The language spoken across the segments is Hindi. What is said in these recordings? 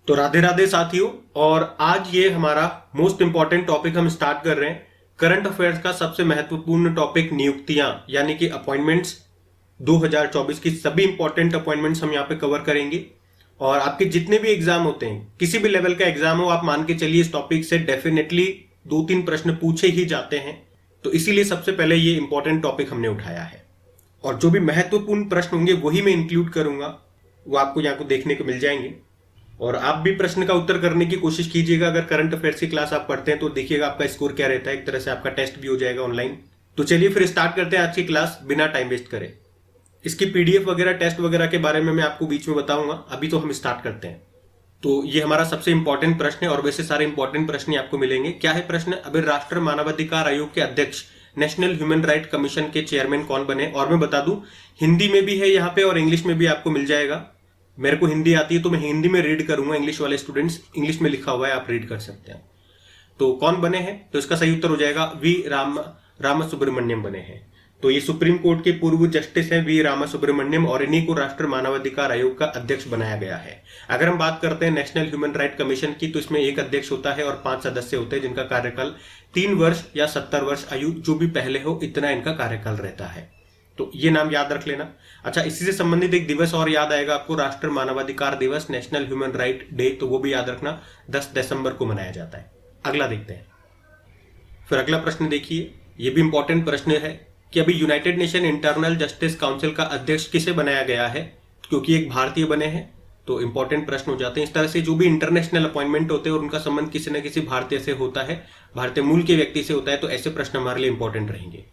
तो राधे राधे साथियों, और आज ये हमारा मोस्ट इंपॉर्टेंट टॉपिक हम स्टार्ट कर रहे हैं। करंट अफेयर्स का सबसे महत्वपूर्ण टॉपिक नियुक्तियां यानी कि अपॉइंटमेंट्स। 2024 की सभी इंपॉर्टेंट अपॉइंटमेंट्स हम यहाँ पे कवर करेंगे। और आपके जितने भी एग्जाम होते हैं, किसी भी लेवल का एग्जाम हो, आप मान के चलिए इस टॉपिक से डेफिनेटली 2-3 प्रश्न पूछे ही जाते हैं। तो इसीलिए सबसे पहले ये इंपॉर्टेंट टॉपिक हमने उठाया है, और जो भी महत्वपूर्ण प्रश्न होंगे वही मैं इंक्लूड करूंगा, वो आपको यहाँ को देखने को मिल जाएंगे। और आप भी प्रश्न का उत्तर करने की कोशिश कीजिएगा। अगर करंट अफेयर्स की क्लास आप पढ़ते हैं तो देखिएगा आपका स्कोर क्या रहता है। एक तरह से आपका टेस्ट भी हो जाएगा ऑनलाइन। तो चलिए फिर स्टार्ट करते हैं आज की क्लास बिना टाइम वेस्ट करे। इसकी पीडीएफ वगैरह, टेस्ट वगैरह के बारे में मैं आपको बीच में बताऊंगा। अभी तो हम स्टार्ट करते हैं। तो ये हमारा सबसे इंपॉर्टेंट प्रश्न है, और वैसे सारे इंपॉर्टेंट प्रश्न ही आपको मिलेंगे। क्या है प्रश्न? अभी राष्ट्रीय मानवाधिकार आयोग के अध्यक्ष, नेशनल ह्यूमन राइट कमीशन के चेयरमैन कौन बने? और मैं बता दूं, हिंदी में भी है यहाँ पे और इंग्लिश में भी आपको मिल जाएगा। मेरे को हिंदी आती है तो मैं हिंदी में रीड करूंगा। इंग्लिश वाले स्टूडेंट्स, इंग्लिश में लिखा हुआ है, आप रीड कर सकते हैं। तो कौन बने हैं? तो इसका सही उत्तर हो जाएगा वी रामा सुब्रमण्यम बने हैं। तो ये सुप्रीम कोर्ट के पूर्व जस्टिस हैं वी रामा सुब्रमण्यम, और इन्हीं को राष्ट्रीय मानवाधिकार आयोग का अध्यक्ष बनाया गया है। अगर हम बात करते हैं नेशनल ह्यूमन राइट कमीशन की, तो इसमें एक अध्यक्ष होता है और 5 सदस्य होते हैं, जिनका कार्यकाल 3 वर्ष या 70 वर्ष आयु जो भी पहले हो, इतना इनका कार्यकाल रहता है। तो ये नाम याद रख लेना। अच्छा, इसी से संबंधित एक दिवस और याद आएगा आपको, राष्ट्रीय मानवाधिकार दिवस, नेशनल ह्यूमन राइट डे, तो वो भी याद रखना, 10 दिसंबर को मनाया जाता है। अगला देखते हैं। फिर अगला प्रश्न देखिए, ये भी इंपॉर्टेंट प्रश्न है कि अभी United nation internal justice council का अध्यक्ष किसे बनाया गया है? क्योंकि एक भारतीय बने हैं, तो इंपॉर्टेंट प्रश्न हो जाते हैं। इस तरह से जो भी इंटरनेशनल अपॉइंटमेंट होते हैं और उनका संबंध किसी न किसी भारतीय से होता है, भारतीय मूल के व्यक्ति से होता है, तो ऐसे प्रश्न हमारे लिए इंपॉर्टेंट रहेंगे।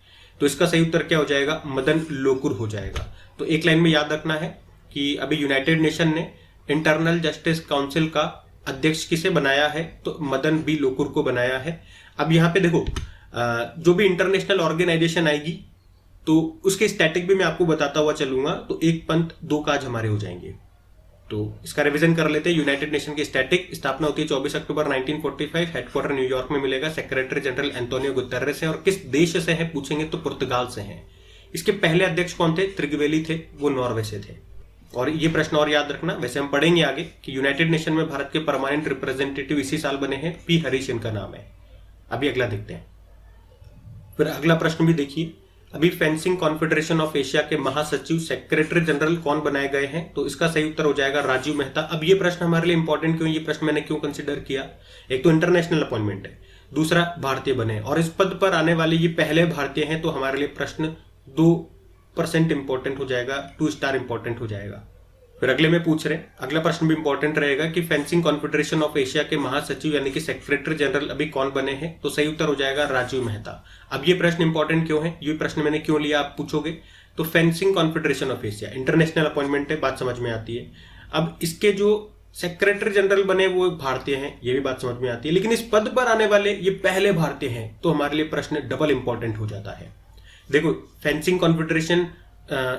तो इसका सही उत्तर क्या हो जाएगा? मदन लोकुर हो जाएगा। तो एक लाइन में याद रखना है कि अभी यूनाइटेड नेशन ने इंटरनल जस्टिस काउंसिल का अध्यक्ष किसे बनाया है? तो मदन बी लोकुर को बनाया है। अब यहाँ पे देखो, जो भी इंटरनेशनल ऑर्गेनाइजेशन आएगी तो उसके स्टैटिक भी मैं आपको बताता हुआ चलूंगा। तो एक पंथ दो काज हमारे हो जाएंगे। तो इसका रिवीजन कर लेते हैं। यूनाइटेड नेशन की स्टैटिक स्थापना होती है 24 अक्टूबर 1945। हेडक्वार्टर न्यूयॉर्क में मिलेगा। सेक्रेटरी जनरल एंटोनियो गुतेरेस है, और किस देश से है पूछेंगे तो पुर्तगाल से हैं। इसके पहले अध्यक्ष कौन थे? त्रिगवेली थे, वो नॉर्वे से थे। और ये प्रश्न और याद रखना, वैसे हम पढ़ेंगे आगे कि यूनाइटेड नेशन में भारत के परमानेंट रिप्रेजेंटेटिव इसी साल बने हैं, पी हरीश इनका नाम है। अभी अगला देखते हैं। फिर अगला प्रश्न भी देखिए, अभी फेंसिंग कॉन्फेडरेशन ऑफ एशिया के महासचिव, सेक्रेटरी जनरल कौन बनाए गए हैं? तो इसका सही उत्तर हो जाएगा राजीव मेहता। अब ये प्रश्न हमारे लिए इंपॉर्टेंट क्यों? ये प्रश्न मैंने क्यों कंसिडर किया? एक तो इंटरनेशनल अपॉइंटमेंट है, दूसरा भारतीय बने, और इस पद पर आने वाले ये पहले भारतीय हैं, तो हमारे लिए प्रश्न 2% इंपॉर्टेंट हो जाएगा, 2 स्टार इंपॉर्टेंट हो जाएगा। फिर अगले में पूछ रहे हैं, अगला प्रश्न भी इंपॉर्टेंट रहेगा कि फेंसिंग कॉन्फेडरेशन ऑफ एशिया के महासचिव यानी कि सेक्रेटरी जनरल अभी कौन बने हैं? तो सही उत्तर हो जाएगा राजीव मेहता। अब ये प्रश्न इंपॉर्टेंट क्यों है? ये प्रश्न मैंने क्यों लिया आप पूछोगे? तो fencing confederation of Asia international appointment है, बात समझ में आती है। अब इसके जो सेक्रेटरी जनरल बने वो भारतीय हैं, ये भी बात समझ में आती है, लेकिन इस पद पर आने वाले ये पहले भारतीय हैं, तो हमारे लिए प्रश्न डबल इंपॉर्टेंट हो जाता है। देखो, fencing confederation,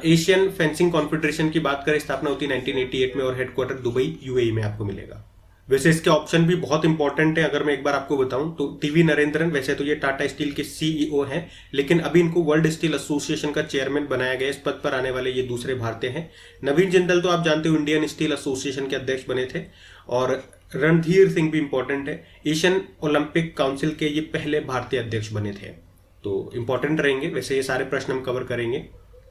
Asian fencing confederation की बात करें, स्थापना होती है 1988 में, और हेडक्वार्टर दुबई यूएई में आपको मिलेगा। वैसे इसके ऑप्शन भी बहुत इंपॉर्टेंट है। अगर मैं एक बार आपको बताऊं तो टीवी नरेंद्रन, वैसे तो ये टाटा स्टील के सीईओ हैं, लेकिन अभी इनको वर्ल्ड स्टील एसोसिएशन का चेयरमैन बनाया गया। इस पद पर आने वाले ये दूसरे भारतीय हैं। नवीन जिंदल तो आप जानते हो इंडियन स्टील एसोसिएशन के अध्यक्ष बने थे। और रणधीर सिंह भी इंपॉर्टेंट है, एशियन ओलंपिक काउंसिल के ये पहले भारतीय अध्यक्ष बने थे। तो इंपॉर्टेंट रहेंगे। वैसे ये सारे प्रश्न हम कवर करेंगे,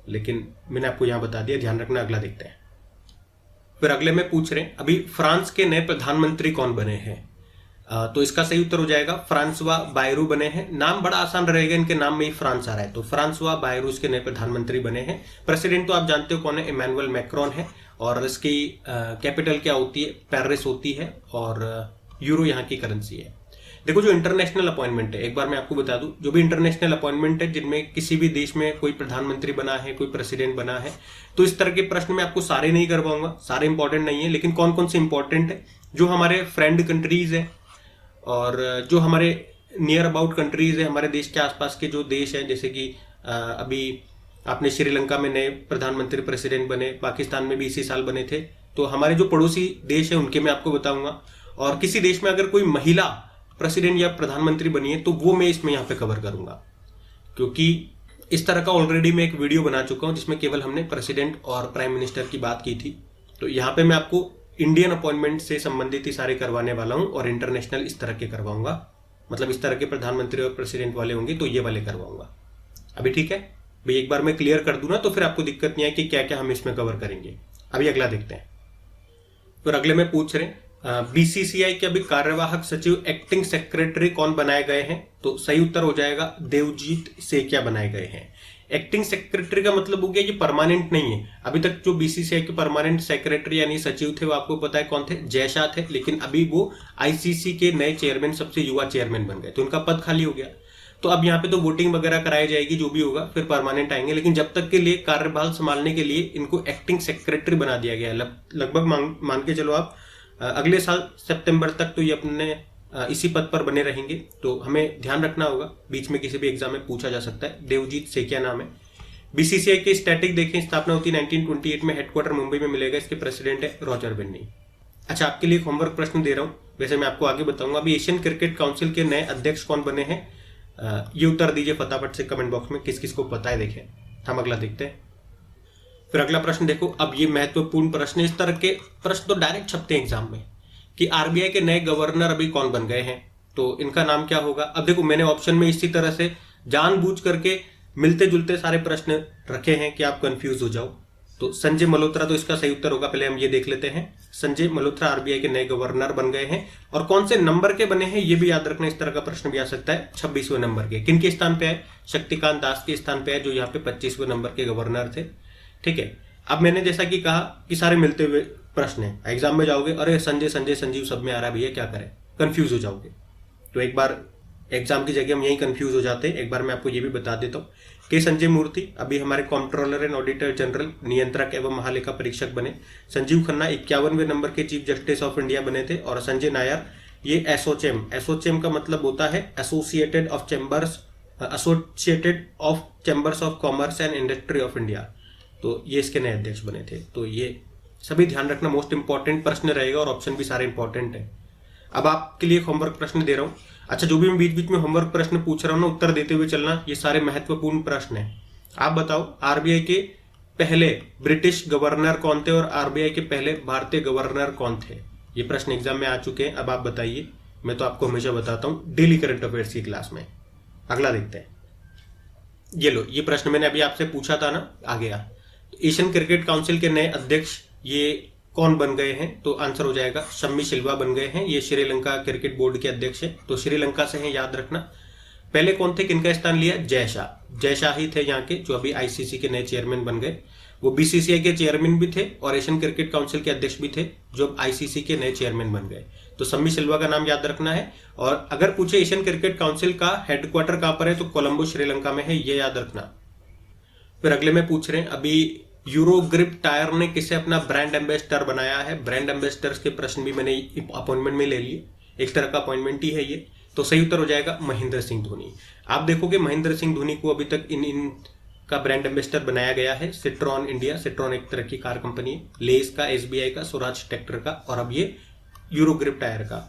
लेकिन मैंने आपको यहां बता दिया, ध्यान रखना। अगला देखते हैं। फिर अगले में पूछ रहे हैं, अभी फ्रांस के नए प्रधानमंत्री कौन बने हैं? तो इसका सही उत्तर हो जाएगा फ्रांसवा बायरू बने हैं। नाम बड़ा आसान रहेगा, इनके नाम में ही फ्रांस आ रहा है, तो फ्रांसवा बायरू इसके नए प्रधानमंत्री बने हैं। प्रेसिडेंट तो आप जानते हो कौन है, इमैनुअल मैक्रोन है, और इसकी कैपिटल क्या होती है? पेरिस होती है, और यूरो यहाँ की करेंसी है। देखो, जो इंटरनेशनल अपॉइंटमेंट है, एक बार मैं आपको बता दूं, जो भी इंटरनेशनल अपॉइंटमेंट है जिनमें किसी भी देश में कोई प्रधानमंत्री बना है, कोई प्रेसिडेंट बना है, तो इस तरह के प्रश्न मैं आपको सारे नहीं कर पाऊंगा, सारे इंपॉर्टेंट नहीं है, लेकिन कौन कौन से इंपॉर्टेंट है, जो हमारे फ्रेंड कंट्रीज है और जो हमारे नियर अबाउट कंट्रीज है, हमारे देश के आसपास के जो देश है, जैसे कि अभी आपने श्रीलंका में नए प्रधानमंत्री प्रेसिडेंट बने, पाकिस्तान में भी इसी साल बने थे, तो हमारे जो पड़ोसी देश है उनके मैं आपको बताऊंगा। और किसी देश में अगर कोई महिला प्रेसिडेंट या प्रधानमंत्री बनी है तो वो मैं इसमें यहाँ पे कवर करूंगा, क्योंकि इस तरह का ऑलरेडी मैं एक वीडियो बना चुका हूं जिसमें केवल हमने प्रेसिडेंट और प्राइम मिनिस्टर की बात की थी। तो यहाँ पे मैं आपको इंडियन अपॉइंटमेंट से संबंधित ही सारे करवाने वाला हूं और इंटरनेशनल इस तरह के करवाऊंगा, मतलब इस तरह के प्रधानमंत्री और प्रेसिडेंट वाले होंगे तो ये वाले करवाऊंगा। अभी ठीक है भाई, एक बार मैं क्लियर कर दूं ना तो फिर आपको दिक्कत नहीं है कि क्या क्या हम इसमें कवर करेंगे। अभी अगला देखते हैं। फिर अगले में पूछ रहे हैं बीसीसीआई के अभी कार्यवाहक सचिव एक्टिंग सेक्रेटरी कौन बनाए गए हैं? तो सही उत्तर हो जाएगा देवजीत सेकिया बनाए गए हैं। एक्टिंग सेक्रेटरी का मतलब हो गया ये परमानेंट नहीं है। अभी तक जो बीसीसीआई के परमानेंट सेक्रेटरी यानी सचिव थे वो आपको पता है कौन थे, जय शाह थे, लेकिन अभी वो आईसीसी के नए चेयरमैन, सबसे युवा चेयरमैन बन गए, तो उनका पद खाली हो गया। तो अब यहाँ पे तो वोटिंग वगैरह कराई जाएगी, जो भी होगा फिर परमानेंट आएंगे, लेकिन जब तक के लिए कार्यभार संभालने के लिए इनको एक्टिंग सेक्रेटरी बना दिया गया है। लगभग मान के चलो आप अगले साल सितंबर तक तो ये अपने इसी पद पर बने रहेंगे। तो हमें ध्यान रखना होगा, बीच में किसी भी एग्जाम में पूछा जा सकता है। देवजीत सेकिया नाम है। बीसीसीआई के स्टैटिक देखें, स्थापना होती है 1928 में, हेडक्वार्टर मुंबई में मिलेगा, इसके प्रेसिडेंट है रॉजर बेन्नी। अच्छा, आपके लिए होमवर्क प्रश्न दे रहा हूं, वैसे मैं आपको आगे बताऊंगा। अभी एशियन क्रिकेट काउंसिल के नए अध्यक्ष कौन बने हैं? ये उत्तर दीजिए फटाफट से कमेंट बॉक्स में, किस किस को पता है। देखें, हम अगला देखते हैं। फिर अगला प्रश्न देखो, अब ये महत्वपूर्ण प्रश्न, इस तरह के प्रश्न तो डायरेक्ट छपते हैं एग्जाम में कि आरबीआई के नए गवर्नर अभी कौन बन गए हैं, तो इनका नाम क्या होगा। अब देखो, मैंने ऑप्शन में इसी तरह से जानबूझ करके मिलते जुलते सारे प्रश्न रखे हैं कि आप कंफ्यूज हो जाओ। तो संजय मल्होत्रा तो इसका सही उत्तर होगा। पहले हम ये देख लेते हैं, संजय मल्होत्रा आरबीआई के नए गवर्नर बन गए हैं। और कौन से नंबर के बने हैं ये भी याद रखना, इस तरह का प्रश्न भी आ सकता है। 26वें नंबर के। किन के स्थान पे है? शक्तिकांत दास के स्थान पे है, जो यहाँ पे 25वें नंबर के गवर्नर थे। ठीक है, अब मैंने जैसा कि कहा कि सारे मिलते हुए प्रश्न है, एग्जाम में जाओगे अरे संजय संजय संजीव सब में आ रहा है भैया, क्या करें, कंफ्यूज हो जाओगे। तो एक बार एग्जाम की जगह हम यही कंफ्यूज हो जाते हैं। एक बार मैं आपको ये भी बता देता हूँ कि संजय मूर्ति अभी हमारे कंट्रोलर एंड ऑडिटर जनरल, नियंत्रक एवं महालेखा परीक्षक बने। संजीव खन्ना 51वें नंबर के चीफ जस्टिस ऑफ इंडिया बने थे। और संजय नायर ये एसोचेम का मतलब होता है associated of chambers of commerce and industry of India, तो ये इसके नए अध्यक्ष बने थे। तो ये सभी ध्यान रखना, मोस्ट इंपॉर्टेंट प्रश्न रहेगा और ऑप्शन भी सारे इंपॉर्टेंट है। अब आपके लिए होमवर्क प्रश्न दे रहा हूं। अच्छा, जो भी मैं बीच बीच में होमवर्क प्रश्न पूछ रहा हूं ना, उत्तर देते हुए चलना, ये सारे महत्वपूर्ण प्रश्न है। आप बताओ आरबीआई के पहले ब्रिटिश गवर्नर कौन थे और आरबीआई के पहले भारतीय गवर्नर कौन थे? ये प्रश्न एग्जाम में आ चुके हैं। अब आप बताइए, मैं तो आपको हमेशा बताता हूं डेली करंट अफेयर्स की क्लास में। अगला देखते हैं। ये लो, ये प्रश्न मैंने अभी आपसे पूछा था ना, आ गया। एशियन क्रिकेट काउंसिल के नए अध्यक्ष ये कौन बन गए हैं? तो आंसर हो जाएगा शम्मी सिल्वा बन गए हैं। ये श्रीलंका क्रिकेट बोर्ड के अध्यक्ष है, तो श्रीलंका से हैं, याद रखना। पहले कौन थे, किनका स्थान लिया? जय शाह ही थे यहाँ के, जो अभी आईसीसी के नए चेयरमैन बन गए। वो बीसीसीआई के चेयरमैन भी थे और एशियन क्रिकेट काउंसिल के अध्यक्ष भी थे, जो आईसीसी के नए चेयरमैन बन गए। तो शम्मी सिल्वा का नाम याद रखना है। और अगर पूछे एशियन क्रिकेट काउंसिल का हेडक्वार्टर कहां पर है, तो कोलंबो श्रीलंका में है, ये याद रखना। फिर अगले में पूछ रहे हैं, अभी यूरोग्रिप टायर ने किसे अपना ब्रांड एम्बेसडर बनाया है? ब्रांड एम्बेसडर के प्रश्न भी मैंने अपॉइंटमेंट में ले लिए, एक तरह का अपॉइंटमेंट ही है ये। तो सही उत्तर हो जाएगा महेंद्र सिंह धोनी। आप देखोगे महेंद्र सिंह धोनी को अभी तक इन का ब्रांड एम्बेसडर बनाया गया है सिट्रॉन इंडिया। सिट्रॉन एक तरह की कार कंपनी है, लेस का, एसबीआई का, स्वराज ट्रैक्टर का, और अब ये यूरोग्रिप टायर का।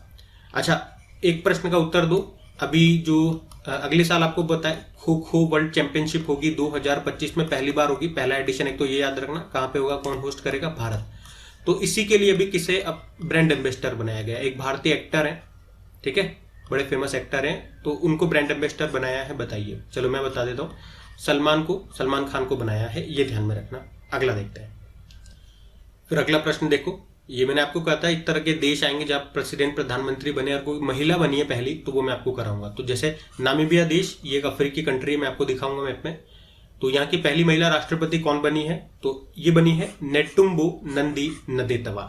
अच्छा, एक प्रश्न का उत्तर दो। अभी जो अगले साल आपको पता है खो खो वर्ल्ड चैंपियनशिप होगी 2025 में, पहली बार होगी, पहला एडिशन। एक तो ये याद रखना, कहां पे होगा, कौन होस्ट करेगा? भारत। तो इसी के लिए अभी किसे अब ब्रांड एम्बेसडर बनाया गया? एक भारतीय एक्टर है, ठीक है, बड़े फेमस एक्टर हैं, तो उनको ब्रांड एम्बेसडर बनाया है, बताइए। चलो मैं बता देता हूँ, सलमान खान को बनाया है, ये ध्यान में रखना। अगला देखते हैं। फिर अगला प्रश्न देखो, ये मैंने आपको कहा था एक तरह के देश आएंगे जब प्रेसिडेंट, प्रधानमंत्री बने और कोई महिला बनी है पहली, तो वो मैं आपको कराऊंगा। तो जैसे नामीबिया देश, ये एक अफ्रीकी कंट्री है, मैं आपको दिखाऊंगा मैप में। तो यहाँ की पहली महिला राष्ट्रपति कौन बनी है? तो ये बनी है नेटुम्बो नंदी नदेतवा,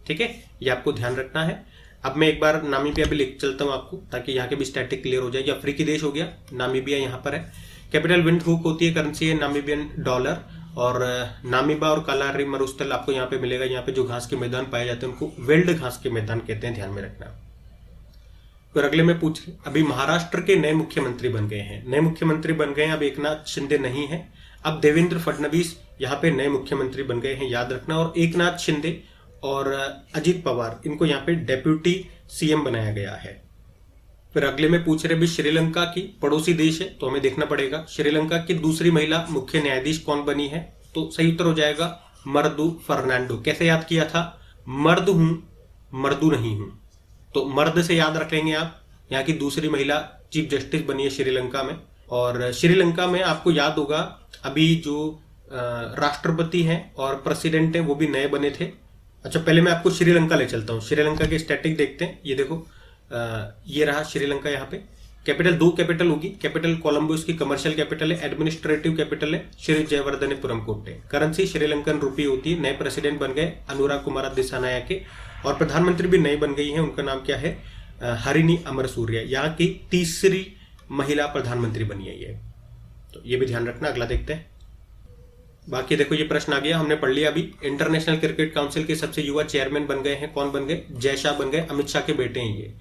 ठीक है, ये आपको ध्यान रखना है। अब मैं एक बार नामीबिया भी लिख चलता हूँ आपको, ताकि यहाँ के भी स्टैटिक क्लियर हो जाए। ये अफ्रीकी देश हो गया, नामीबिया यहाँ पर है। कैपिटल विंडहुक होती है, करेंसी है नामीबियन डॉलर। और नामीबा और कालारी मरुस्थल आपको यहाँ पे मिलेगा। यहाँ पे जो घास के मैदान पाए जाते हैं उनको वेल्ड घास के मैदान कहते हैं, ध्यान में रखना। फिर अगले में पूछ, अभी महाराष्ट्र के नए मुख्यमंत्री बन गए हैं। नए मुख्यमंत्री बन गए हैं, अब एकनाथ शिंदे नहीं है, अब देवेंद्र फडणवीस यहाँ पे नए मुख्यमंत्री बन गए हैं, याद रखना। और एकनाथ शिंदे और अजित पवार, इनको यहाँ पे डेप्यूटी सीएम बनाया गया है। फिर अगले में पूछ रहे भी श्रीलंका की पड़ोसी देश है, तो हमें देखना पड़ेगा श्रीलंका की दूसरी महिला मुख्य न्यायाधीश कौन बनी है। तो सही उत्तर हो जाएगा मर्दू फर्नांडो। कैसे याद किया था? मर्द हूं, मर्दू नहीं हूं। तो मर्द से याद रख लेंगे आप। यहाँ की दूसरी महिला चीफ जस्टिस बनी है श्रीलंका में। और श्रीलंका में आपको याद होगा अभी जो राष्ट्रपति हैं और प्रेसिडेंट हैं वो भी नए बने थे। अच्छा, पहले मैं आपको श्रीलंका ले चलता हूँ। श्रीलंका के स्टैटिक देखते हैं। ये देखो, ये रहा श्रीलंका। यहाँ पे कैपिटल, 2 कैपिटल होगी। कैपिटल कोलंबो इसकी कमर्शियल कैपिटल है। एडमिनिस्ट्रेटिव कैपिटल है श्री जयवर्धनेपुरम कोट्टे। करेंसी श्रीलंकन रुपी होती है। नए प्रेसिडेंट बन गए अनुराग कुमार दिसानायके और प्रधानमंत्री भी नई बन गई है। उनका नाम क्या है? हरिनी अमरसूरिया। यहाँ की तीसरी महिला प्रधानमंत्री बनी है ये। तो ये भी ध्यान रखना। अगला देखते हैं। बाकी देखो, ये प्रश्न आ गया, हमने पढ़ लिया अभी। इंटरनेशनल क्रिकेट काउंसिल के सबसे युवा चेयरमैन बन गए हैं। कौन बन गए? जय शाह बन गए। अमित शाह के बेटे हैं ये।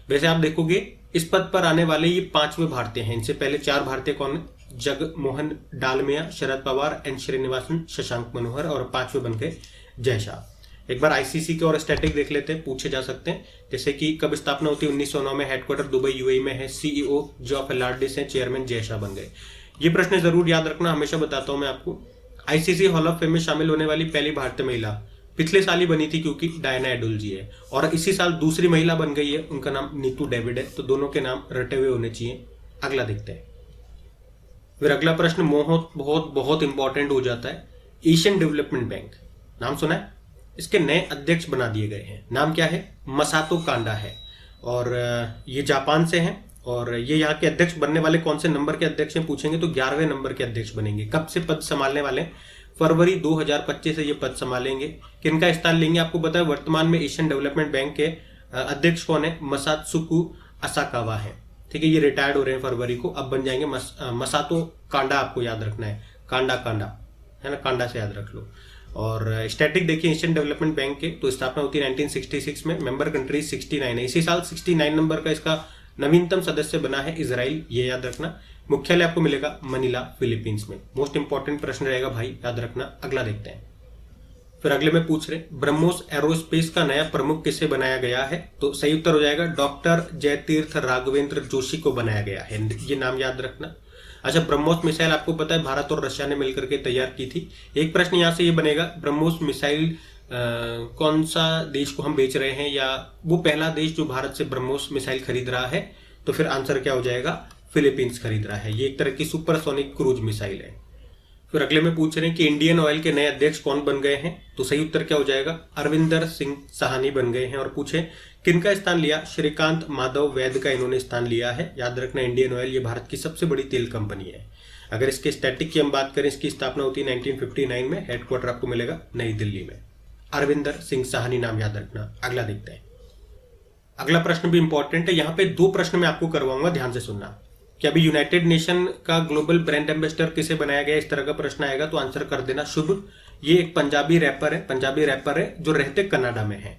वैसे आप देखोगे इस पद पर आने वाले ये 5वें भारतीय हैं। इनसे पहले 4 भारतीय कौन है? जगमोहन डालमिया, शरद पवार, एन श्रीनिवासन, शशांक मनोहर और 5वें बन गए जय शाह। एक बार आईसीसी के और स्टैटिक देख लेते हैं, पूछे जा सकते हैं। जैसे कि कब स्थापना होती है? 1909 में। हेडक्वार्टर दुबई यूएई में है। सीईओ जॉफ एलार्डिस है। चेयरमैन जय शाह बन गए। ये प्रश्न जरूर याद रखना, हमेशा बताता हूं मैं आपको। आईसीसी हॉल ऑफ फेम में शामिल होने वाली पहली भारतीय महिला पिछले साल ही बनी थी, क्योंकि डायना एडुल जी है। और इसी साल दूसरी महिला बन गई है, उनका नाम नीतू डेविड है। तो दोनों के नाम रटे हुए होने चाहिए। अगला देखते हैं। फिर अगला प्रश्न बहुत बहुत बहुत इंपॉर्टेंट हो जाता है। एशियन डेवलपमेंट बैंक, नाम सुना है? इसके नए अध्यक्ष बना दिए गए हैं। नाम क्या है? मसातो कांडा है। और ये जापान से हैं। और ये यहाँ के अध्यक्ष बनने वाले कौन से नंबर के अध्यक्ष हैं पूछेंगे तो 11वें नंबर के अध्यक्ष बनेंगे। कब से पद संभालने वाले? फरवरी 2025 से ये पद संभालेंगे। किनका स्थान लेंगे आपको पता है? वर्तमान में एशियन डेवलपमेंट बैंक के अध्यक्ष कौन है? मसात्सुको असाकावा है। ठीक है, ये रिटायर्ड हो रहे हैं फरवरी को, अब बन जाएंगे मसातो कांडा। आपको याद रखना है, कांडा कांडा है ना, कांडा से याद रख लो। और स्टैटिक देखिए एशियन डेवलपमेंट बैंक के, तो स्थापना होती है 1966 में। मेंबर कंट्रीज 69 है। इसी साल 69 नंबर का इसका नवीनतम सदस्य बना है इजराइल, ये याद रखना। मुख्यालय आपको मिलेगा मनीला, फिलीपींस में। मोस्ट इंपॉर्टेंट प्रश्न रहेगा भाई, याद रखना। अगला देखते हैं। फिर अगले में पूछ रहे ब्रह्मोस एरोस्पेस का नया प्रमुख किसे बनाया गया है? तो सही उत्तर हो जाएगा डॉक्टर जयतीर्थ राघवेंद्र जोशी को बनाया गया है। ये नाम याद रखना। अच्छा, ब्रह्मोस मिसाइल आपको पता है भारत और रशिया ने मिलकर के तैयार की थी। एक प्रश्न यहां से ये बनेगा, ब्रह्मोस मिसाइल कौन सा देश को हम बेच रहे हैं, या वो पहला देश जो भारत से ब्रह्मोस मिसाइल खरीद रहा है? तो फिर आंसर क्या हो जाएगा? फिलीपींस खरीद रहा है। ये एक तरह की सुपरसोनिक क्रूज मिसाइल है। फिर अगले में पूछ रहे हैं कि इंडियन ऑयल के नए अध्यक्ष कौन बन गए हैं? तो सही उत्तर क्या हो जाएगा? अरविंदर सिंह साहनी बन गए हैं। और पूछे किनका स्थान लिया? श्रीकांत माधव वैद्य का इन्होंने स्थान लिया है। याद रखना, इंडियन ऑयल ये भारत की सबसे बड़ी तेल कंपनी है। अगर इसके स्टैटिक की हम बात करें, इसकी स्थापना होती है 1959 में। हेडक्वार्टर आपको मिलेगा नई दिल्ली में। अरविंदर सिंह साहनी नाम याद रखना। अगला देखते हैं। अगला प्रश्न भी इंपॉर्टेंट है। यहाँ पे 2 प्रश्न मैं आपको करवाऊंगा, ध्यान से सुनना। कि अभी यूनाइटेड नेशन का ग्लोबल ब्रांड एम्बेसडर किसे बनाया गया, इस तरह का प्रश्न आएगा तो आंसर कर देना शुभ। ये एक पंजाबी रैपर है जो रहते कनाडा में है।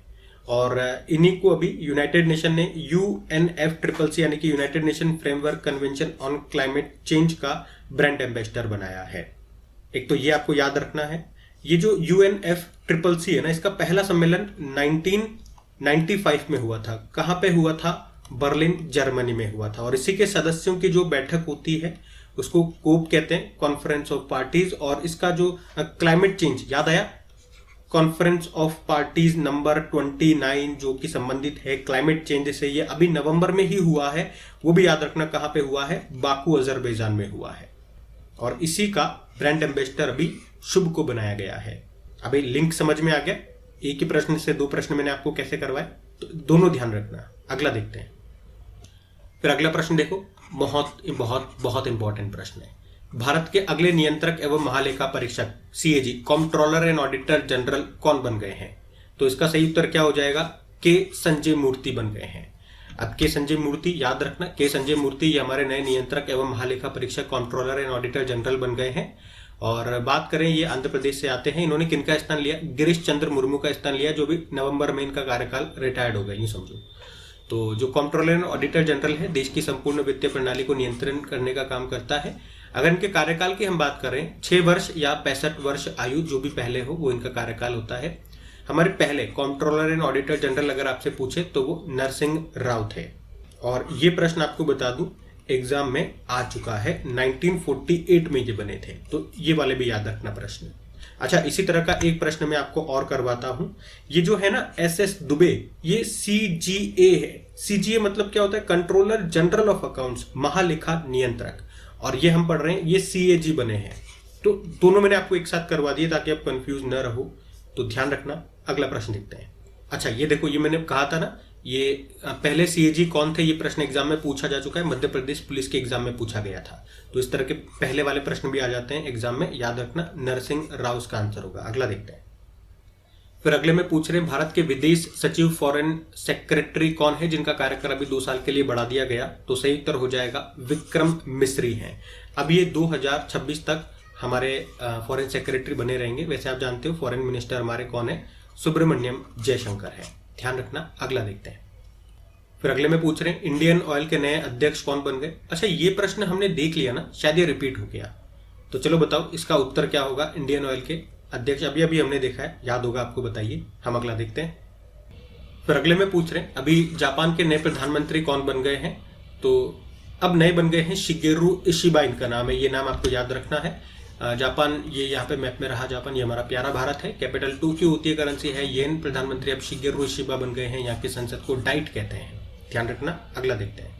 और इन्हीं को अभी यूनाइटेड नेशन ने UNFCCC यानी कि United nation framework convention on climate change का ब्रांड एम्बेसडर बनाया है। एक तो ये आपको याद रखना है। ये जो UNFCCC है ना, इसका पहला सम्मेलन 1995 में हुआ था। कहां पे हुआ था? बर्लिन, जर्मनी में हुआ था। और इसी के सदस्यों की जो बैठक होती है उसको कोप कहते हैं, कॉन्फ्रेंस ऑफ पार्टीज। और इसका जो क्लाइमेट चेंज, याद आया? कॉन्फ्रेंस ऑफ पार्टीज नंबर 29 जो कि संबंधित है क्लाइमेट चेंज से, ये अभी नवंबर में ही हुआ है। वो भी याद रखना कहां पे हुआ है? बाकू, अजरबैजान में हुआ है। और इसी का ब्रांड एम्बेसडर अभी शुभ को बनाया गया है। अभी लिंक समझ में आ गया? एक ही प्रश्न से 2 प्रश्न मैंने आपको कैसे करवाए, तो दोनों ध्यान रखना। अगला देखते हैं। फिर अगला प्रश्न देखो, बहुत बहुत बहुत इंपॉर्टेंट प्रश्न है। भारत के अगले नियंत्रक एवं महालेखा परीक्षक CAG, controller and auditor general कौन बन गए हैं? तो इसका सही उत्तर क्या हो जाएगा? के संजय मूर्ति बन गए हैं। अब के संजय मूर्ति याद रखना, के संजय मूर्ति ये हमारे नए नियंत्रक एवं महालेखा परीक्षक कंट्रोलर एंड ऑडिटर जनरल बन गए हैं। और बात करें, ये आंध्र प्रदेश से आते हैं। इन्होंने किनका स्थान लिया? गिरीश चंद्र मुर्मू का स्थान लिया, जो भी नवंबर में इनका कार्यकाल रिटायर्ड हो गया, यूं समझो। तो जो कंट्रोलर एंड ऑडिटर जनरल है, देश की संपूर्ण वित्तीय प्रणाली को नियंत्रण करने का काम करता है। अगर इनके कार्यकाल की हम बात करें, 6 वर्ष या 65 वर्ष आयु जो भी पहले हो वो इनका कार्यकाल होता है। हमारे पहले कंट्रोलर एंड ऑडिटर जनरल अगर आपसे पूछे तो वो नरसिंह राव थे। और ये प्रश्न आपको बता दूं एग्जाम में आ चुका है, 1948 में ये बने थे। तो ये वाले भी याद रखना प्रश्न। अच्छा, इसी तरह का एक प्रश्न मैं आपको और करवाता हूं। ये जो है ना SS दुबे, ये CGA है। CGA मतलब क्या होता है? कंट्रोलर जनरल ऑफ अकाउंट्स, महालेखा नियंत्रक। और ये हम पढ़ रहे हैं, ये CAG बने हैं। तो दोनों मैंने आपको एक साथ करवा दिए ताकि आप कंफ्यूज न रहो, तो ध्यान रखना। अगला प्रश्न देखते हैं। अच्छा, ये देखो, ये मैंने कहा था ना, ये पहले CAG कौन थे, ये प्रश्न एग्जाम में पूछा जा चुका है, मध्य प्रदेश पुलिस के एग्जाम में पूछा गया था। तो इस तरह के पहले वाले प्रश्न भी आ जाते हैं एग्जाम में, याद रखना। नरसिंह राव इसका आंसर होगा। अगला देखते हैं। फिर अगले में पूछ रहे हैं, भारत के विदेश सचिव फॉरेन सेक्रेटरी कौन है जिनका कार्यकाल अभी 2 साल के लिए बढ़ा दिया गया? तो सही उत्तर हो जाएगा विक्रम मिस्री हैं। अब ये 2026 तक हमारे फॉरेन सेक्रेटरी बने रहेंगे। वैसे आप जानते हो फॉरेन मिनिस्टर हमारे कौन है? सुब्रमण्यम जयशंकर है। ध्यान रखना। अगला देखते हैं। फिर अगले में पूछ रहे हैं, इंडियन ऑयल के नए अध्यक्ष कौन बन गए? अच्छा, ये प्रश्न हमने देख लिया ना, शायद ये रिपीट हो गया। तो चलो बताओ इसका उत्तर क्या होगा। इंडियन ऑयल के अध्यक्ष अभी अभी हमने देखा है, याद होगा आपको, बताइए। हम अगला देखते हैं। फिर अगले में पूछ रहे हैं, अभी जापान के नए प्रधानमंत्री कौन बन गए हैं? तो अब नए बन गए हैं शिगेरू इशिबा, इनका नाम है। ये नाम आपको याद रखना है। जापान, ये यहाँ पे मैप में रहा जापान, ये हमारा प्यारा भारत है। कैपिटल टोक्यो होती है, करेंसी है येन। प्रधानमंत्री अब शिगेरू इशिबा बन गए हैं। यहाँ की संसद को डाइट कहते हैं। ध्यान रखना। अगला देखते हैं।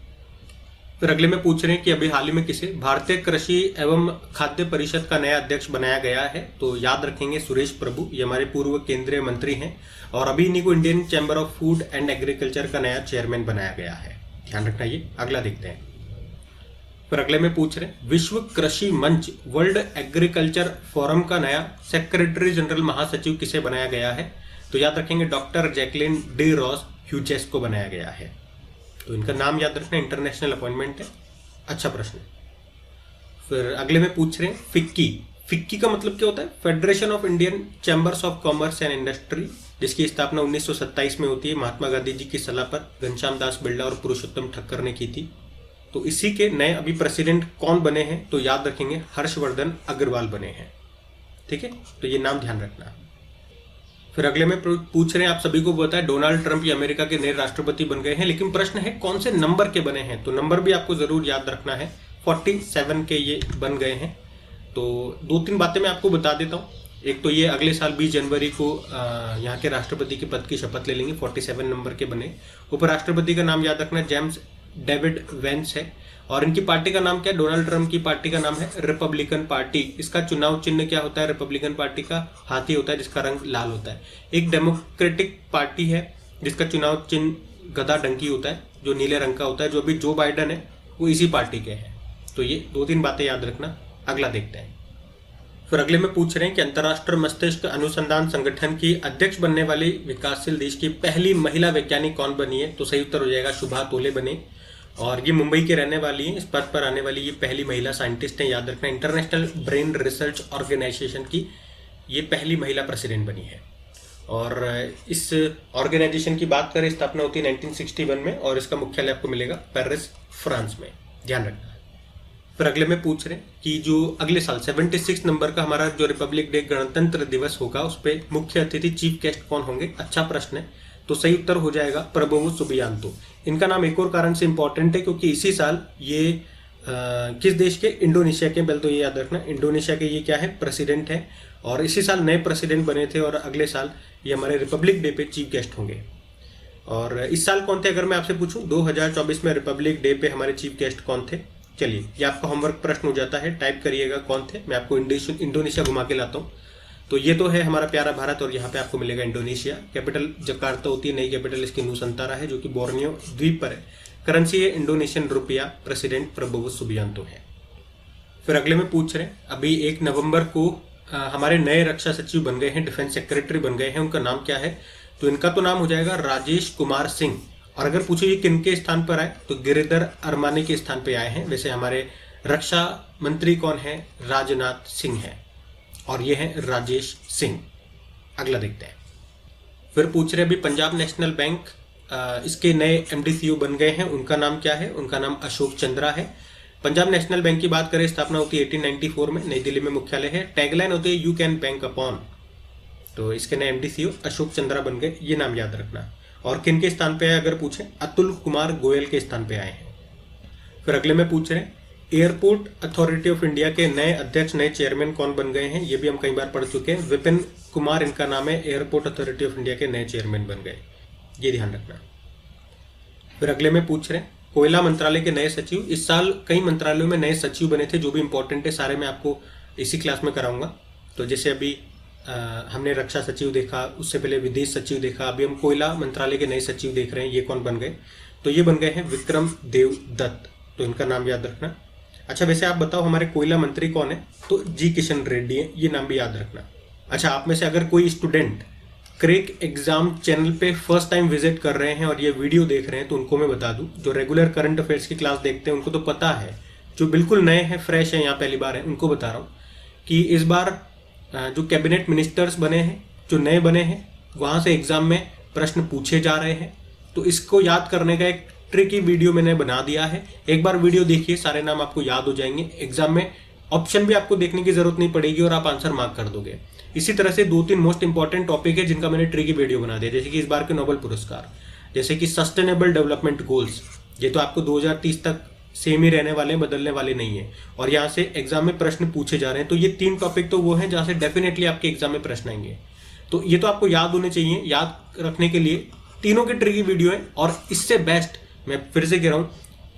फिर अगले में पूछ रहे हैं कि अभी हाल ही में किसे भारतीय कृषि एवं खाद्य परिषद का नया अध्यक्ष बनाया गया है? तो याद रखेंगे सुरेश प्रभु, ये हमारे पूर्व केंद्रीय मंत्री हैं। और अभी इन्हीं को Indian chamber of food and agriculture का नया चेयरमैन बनाया गया है। ध्यान रखना ये। अगला देखते हैं। फिर अगले में पूछ रहे हैं, विश्व कृषि मंच वर्ल्ड एग्रीकल्चर फोरम का नया सेक्रेटरी जनरल महासचिव किसे बनाया गया है? तो याद रखेंगे doctor Jacqueline D Ross Hughes को बनाया गया है। तो इनका नाम याद रखना, इंटरनेशनल अपॉइंटमेंट है। अच्छा प्रश्न। फिर अगले में पूछ रहे हैं, फिक्की। फिक्की का मतलब क्या होता है? Federation of Indian chambers of commerce and industry, जिसकी स्थापना 1927 में होती है। महात्मा गांधी जी की सलाह पर घनश्याम दास बिरला और पुरुषोत्तम ठक्कर ने की थी। तो इसी के नए अभी प्रेसिडेंट कौन बने हैं? तो याद रखेंगे हर्षवर्धन अग्रवाल बने हैं। ठीक है, तो ये नाम ध्यान रखना। फिर अगले में पूछ रहे हैं, आप सभी को पता है डोनाल्ड ट्रंप ये अमेरिका के नए राष्ट्रपति बन गए हैं, लेकिन प्रश्न है कौन से नंबर के बने हैं? तो नंबर भी आपको जरूर याद रखना है। 47 के ये बन गए हैं। तो 2-3 बातें मैं आपको बता देता हूँ। एक तो ये अगले साल 20 जनवरी को यहाँ के राष्ट्रपति के पद की शपथ ले लेंगे। 47 नंबर के बने। उपराष्ट्रपति का नाम याद रखना, जेम्स डेविड वेंस है। और इनकी पार्टी का नाम क्या है? डोनाल्ड ट्रंप की पार्टी का नाम है रिपब्लिकन पार्टी। इसका चुनाव चिन्ह क्या होता है? रिपब्लिकन पार्टी का हाथी होता है जिसका रंग लाल होता है। एक डेमोक्रेटिक पार्टी है जिसका चुनाव चिन्ह गधा डंकी होता है, जो नीले रंग का होता है। जो अभी जो बाइडन है वो इसी पार्टी के हैं। तो ये 2-3 बातें याद रखना। अगला देखते हैं। फिर अगले में पूछ रहे हैं कि अंतर्राष्ट्रीय मस्तिष्क अनुसंधान संगठन की अध्यक्ष बनने वाली विकासशील देश की पहली महिला वैज्ञानिक कौन बनी है? तो सही उत्तर हो जाएगा शुभा तोले बने। और ये मुंबई के रहने वाली हैं। इस पद पर आने वाली ये पहली महिला साइंटिस्ट हैं। याद रखना, इंटरनेशनल ब्रेन रिसर्च ऑर्गेनाइजेशन की ये पहली महिला प्रेसिडेंट बनी है। और इस ऑर्गेनाइजेशन की बात करें, स्थापना होती है 1961 में और इसका मुख्यालय आपको मिलेगा पेरिस, फ्रांस में। ध्यान रखना। फिर अगले में पूछ रहे हैं कि जो अगले साल 76 नंबर का हमारा जो रिपब्लिक डे गणतंत्र दिवस होगा, उस पर मुख्य अतिथि चीफ गेस्ट कौन होंगे? अच्छा प्रश्न है। तो सही उत्तर हो जाएगा प्रबोवो सुबियांतो। इनका नाम एक और कारण से इंपॉर्टेंट है क्योंकि इसी साल ये किस देश के? इंडोनेशिया के। पहले तो ये याद रखना, इंडोनेशिया के ये क्या है? प्रेसिडेंट है। और इसी साल नए प्रेसिडेंट बने थे और अगले साल ये हमारे रिपब्लिक डे पे चीफ गेस्ट होंगे। और इस साल कौन थे अगर मैं आपसे पूछूं? 2024 में रिपब्लिक डे पे हमारे चीफ गेस्ट कौन थे? चलिए, ये आपका होमवर्क प्रश्न हो जाता है। टाइप करिएगा कौन थे। मैं आपको इंडोनेशिया घुमा के लाता हूँ। तो ये तो है हमारा प्यारा भारत और यहाँ पे आपको मिलेगा इंडोनेशिया। कैपिटल जकार्ता होती है, नई कैपिटल इसकी नूसंतारा है जो कि बोर्नियो द्वीप पर है। करेंसी है Indonesian rupiah. President Prabowo Subianto है। फिर अगले में पूछ रहे हैं, अभी 1 नवंबर को हमारे नए रक्षा सचिव बन गए हैं, डिफेंस सेक्रेटरी बन गए हैं। उनका नाम क्या है? तो इनका तो नाम हो जाएगा राजेश कुमार सिंह। और अगर पूछो ये किन के स्थान पर आए, तो गिरिधर अरमानी के स्थान पर आए हैं। वैसे हमारे रक्षा मंत्री कौन है? राजनाथ सिंह है। और ये है राजेश सिंह। अगला देखते हैं। फिर पूछ रहे अभी पंजाब नेशनल बैंक, इसके नए MD CEO बन गए हैं। उनका नाम क्या है? उनका नाम अशोक चंद्रा है। पंजाब नेशनल बैंक की बात करें, स्थापना होती है 1894 में, नई दिल्ली में मुख्यालय है। टैगलाइन होती है यू कैन बैंक अपॉन। तो इसके नए MD CEO अशोक चंद्रा बन गए। ये नाम याद रखना। और किन के स्थान पे आए अगर पूछे? अतुल कुमार गोयल के स्थान पे आए हैं। फिर अगले में पूछ रहे हैं एयरपोर्ट अथॉरिटी ऑफ इंडिया के नए अध्यक्ष, नए चेयरमैन कौन बन गए हैं, ये भी हम कई बार पढ़ चुके हैं। विपिन कुमार इनका नाम है, एयरपोर्ट अथॉरिटी ऑफ इंडिया के नए चेयरमैन बन गए, ये ध्यान रखना। फिर अगले में पूछ रहे हैं कोयला मंत्रालय के नए सचिव। इस साल कई मंत्रालयों में नए सचिव बने थे, जो भी इंपॉर्टेंट है सारे मैं आपको इसी क्लास में कराऊंगा। तो जैसे अभी हमने रक्षा सचिव देखा, उससे पहले विदेश सचिव देखा, अभी हम कोयला मंत्रालय के नए सचिव देख रहे हैं। ये कौन बन गए, तो ये बन गए हैं विक्रम देव दत्त, तो इनका नाम याद रखना। अच्छा, वैसे आप बताओ हमारे कोयला मंत्री कौन है, तो जी किशन रेड्डी है, ये नाम भी याद रखना। अच्छा, आप में से अगर कोई स्टूडेंट क्रैक एग्जाम चैनल पे फर्स्ट टाइम विजिट कर रहे हैं और ये वीडियो देख रहे हैं, तो उनको मैं बता दूं, जो रेगुलर करंट अफेयर्स की क्लास देखते हैं उनको तो पता है, जो बिल्कुल नए हैं, फ्रेश हैं, यहाँ पहली बार है, उनको बता रहा हूँ कि इस बार जो कैबिनेट मिनिस्टर्स बने हैं, जो नए बने हैं, वहाँ से एग्जाम में प्रश्न पूछे जा रहे हैं। तो इसको याद करने का एक ट्रिकी वीडियो मैंने बना दिया है, एक बार वीडियो देखिए, सारे नाम आपको याद हो जाएंगे। एग्जाम में ऑप्शन भी आपको देखने की जरूरत नहीं पड़ेगी और आप आंसर मार्क कर दोगे। इसी तरह से 2-3 मोस्ट इंपॉर्टेंट टॉपिक है जिनका मैंने ट्रिकी वीडियो बना दिया, जैसे कि इस बार के नोबेल पुरस्कार, जैसे कि सस्टेनेबल डेवलपमेंट गोल्स, ये तो आपको 2030 तक सेम ही रहने वाले हैं, बदलने वाले नहीं है, और यहाँ से एग्जाम में प्रश्न पूछे जा रहे हैं। तो ये 3 टॉपिक तो वो हैं जहाँ से डेफिनेटली आपके एग्जाम में प्रश्न आएंगे। तो ये तो आपको याद होने चाहिए। याद रखने के लिए तीनों के ट्रिकी वीडियो है, और इससे बेस्ट, मैं फिर से कह रहा हूँ,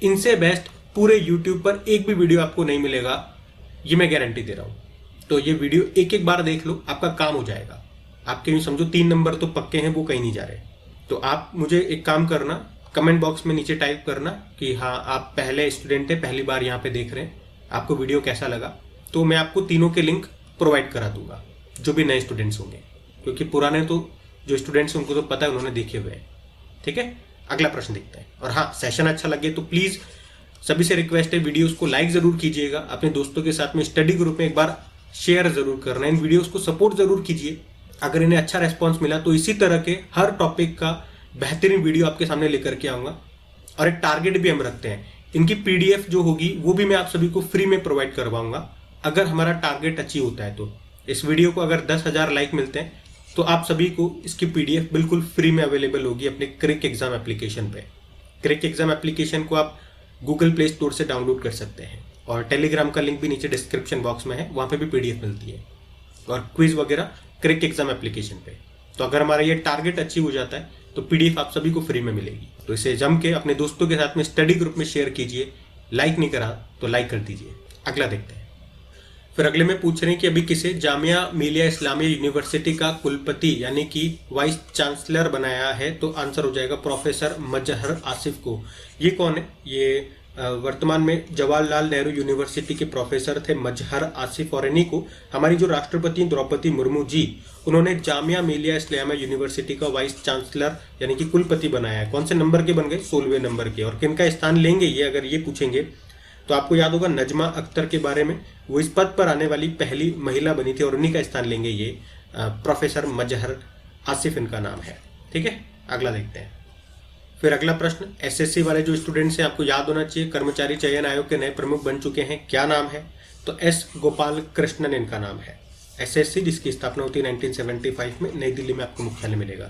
इनसे बेस्ट पूरे यूट्यूब पर एक भी वीडियो आपको नहीं मिलेगा, ये मैं गारंटी दे रहा हूँ। तो ये वीडियो एक बार देख लो, आपका काम हो जाएगा। आपके यूँ समझो 3 नंबर तो पक्के हैं, वो कहीं नहीं जा रहे। तो आप मुझे एक काम करना, कमेंट बॉक्स में नीचे टाइप करना कि हाँ आप पहले स्टूडेंट है, पहली बार यहाँ पे देख रहे हैं, आपको वीडियो कैसा लगा। तो मैं आपको तीनों के लिंक प्रोवाइड करा दूंगा, जो भी नए स्टूडेंट्स होंगे, क्योंकि पुराने तो जो स्टूडेंट्स हैं उनको तो पता है, उन्होंने देखे हुए हैं। ठीक है, अगला प्रश्न देखते हैं। और हाँ, सेशन अच्छा लगे तो प्लीज़ सभी से रिक्वेस्ट है, वीडियोज़ को लाइक ज़रूर कीजिएगा, अपने दोस्तों के साथ में स्टडी ग्रुप में एक बार शेयर ज़रूर करना, इन वीडियोज़ को सपोर्ट ज़रूर कीजिए। अगर इन्हें अच्छा रेस्पॉन्स मिला तो इसी तरह के हर टॉपिक का बेहतरीन वीडियो आपके सामने लेकर के आऊँगा। और एक टारगेट भी हम रखते हैं, इनकी PDF जो होगी वो भी मैं आप सभी को फ्री में प्रोवाइड करवाऊंगा, अगर हमारा टारगेट अचीव होता है। तो इस वीडियो को अगर 10,000 लाइक मिलते हैं तो आप सभी को इसकी PDF बिल्कुल फ्री में अवेलेबल होगी अपने क्रैक एग्जाम एप्लीकेशन पे। क्रैक एग्जाम एप्लीकेशन को आप गूगल प्ले स्टोर से डाउनलोड कर सकते हैं, और टेलीग्राम का लिंक भी नीचे डिस्क्रिप्शन बॉक्स में है, वहाँ पे भी PDF मिलती है, और क्विज वगैरह क्रैक एग्जाम एप्लीकेशन पे। तो अगर हमारा ये टारगेट अचीव हो जाता है तो PDF आप सभी को फ्री में मिलेगी। तो इसे जम के अपने दोस्तों के साथ में स्टडी ग्रुप में शेयर कीजिए। लाइक नहीं करा तो लाइक कर दीजिए। अगला देखते हैं। फिर अगले में पूछ रहे हैं कि अभी किसे जामिया मिलिया इस्लामिया यूनिवर्सिटी का कुलपति यानी कि वाइस चांसलर बनाया है, तो आंसर हो जाएगा प्रोफेसर मजहर आसिफ को। ये कौन है, ये वर्तमान में जवाहरलाल नेहरू यूनिवर्सिटी के प्रोफेसर थे मजहर आसिफ, और इन्हीं को हमारी जो राष्ट्रपति द्रौपदी मुर्मू जी, उन्होंने जामिया मिलिया इस्लामिया यूनिवर्सिटी का वाइस चांसलर यानी कि कुलपति बनाया है। कौन से नंबर के बन गए, 16वें नंबर के। और किनका स्थान लेंगे ये, अगर ये पूछेंगे तो आपको याद होगा नजमा अख्तर के बारे में, वो इस पद पर आने वाली पहली महिला बनी थी, और उन्हीं का स्थान लेंगे ये प्रोफेसर मजहर आसिफ इनका नाम है। ठीक है, अगला देखते हैं। फिर अगला प्रश्न, SSC वाले जो स्टूडेंट्स हैं आपको याद होना चाहिए, कर्मचारी चयन आयोग के नए प्रमुख बन चुके हैं, क्या नाम है, तो S गोपाल कृष्णन इनका नाम है। SSC जिसकी स्थापना होती है 1975 में, नई दिल्ली में आपको मुख्यालय मिलेगा।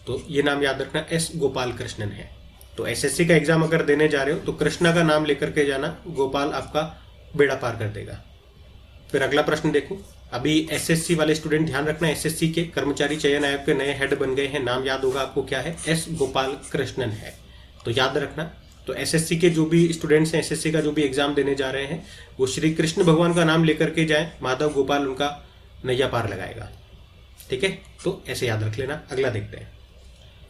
तो ये नाम याद रखना, S गोपाल कृष्णन है। तो SSC का एग्जाम अगर देने जा रहे हो तो कृष्णा का नाम लेकर के जाना, गोपाल आपका बेड़ा पार कर देगा। फिर अगला प्रश्न देखो, अभी SSC वाले स्टूडेंट ध्यान रखना, SSC के कर्मचारी चयन आयोग के नए हेड बन गए हैं, नाम याद होगा आपको क्या है, S गोपाल कृष्णन है। तो याद रखना। तो SSC के जो भी स्टूडेंट्स हैं, SSC का जो भी एग्जाम देने जा रहे हैं, वो श्री कृष्ण भगवान का नाम लेकर के जाएं, माधव गोपाल उनका नैया पार लगाएगा। ठीक है, तो ऐसे याद रख लेना। अगला देखते हैं।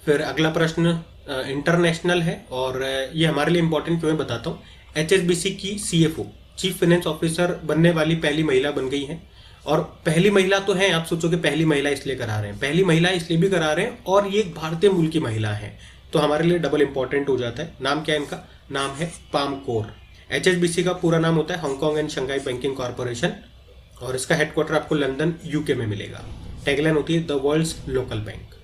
फिर अगला प्रश्न इंटरनेशनल है, और ये हमारे लिए इंपॉर्टेंट क्यों है बताता हूँ। HSBC की CFO चीफ फाइनेंस ऑफिसर बनने वाली पहली महिला बन गई हैं, और पहली महिला तो है, आप सोचोगे पहली महिला इसलिए करा रहे हैं, पहली महिला इसलिए भी करा रहे हैं और ये एक भारतीय मूल की महिला है, तो हमारे लिए डबल इंपॉर्टेंट हो जाता है। नाम क्या है इनका, नाम है पाम कौर। HSBC का पूरा नाम होता है Hong Kong and Shanghai banking corporation, और इसका हेडक्वार्टर आपको लंदन UK में मिलेगा। टैगलाइन होती है द वर्ल्ड्स लोकल बैंक।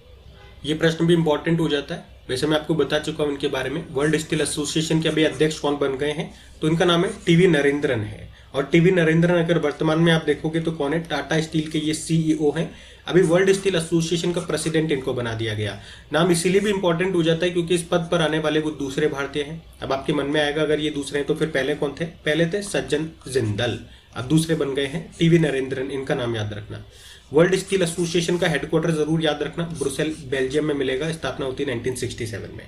ये प्रश्न भी इंपॉर्टेंट हो जाता है, वैसे मैं आपको बता चुका हूँ इनके बारे में। वर्ल्ड स्टील एसोसिएशन के अभी अध्यक्ष कौन बन गए हैं, तो इनका नाम है TV नरेंद्रन है। और TV नरेंद्रन अगर वर्तमान में आप देखोगे तो कौन है, टाटा स्टील के ये CEO हैं। अभी वर्ल्ड स्टील एसोसिएशन का प्रेसिडेंट इनको बना दिया गया। नाम इसीलिए भी इंपॉर्टेंट हो जाता है क्योंकि इस पद पर आने वाले वो दूसरे भारतीय हैं। अब आपके मन में आएगा अगर ये दूसरे हैं तो फिर पहले कौन थे? पहले थे सज्जन जिंदल, अब दूसरे बन गए हैं टीवी नरेंद्रन। इनका नाम याद रखना। वर्ल्ड स्टील एसोसिएशन का हेडक्वार्टर जरूर याद रखना, ब्रुसेल बेल्जियम में मिलेगा। स्थापना होती है 1967 में।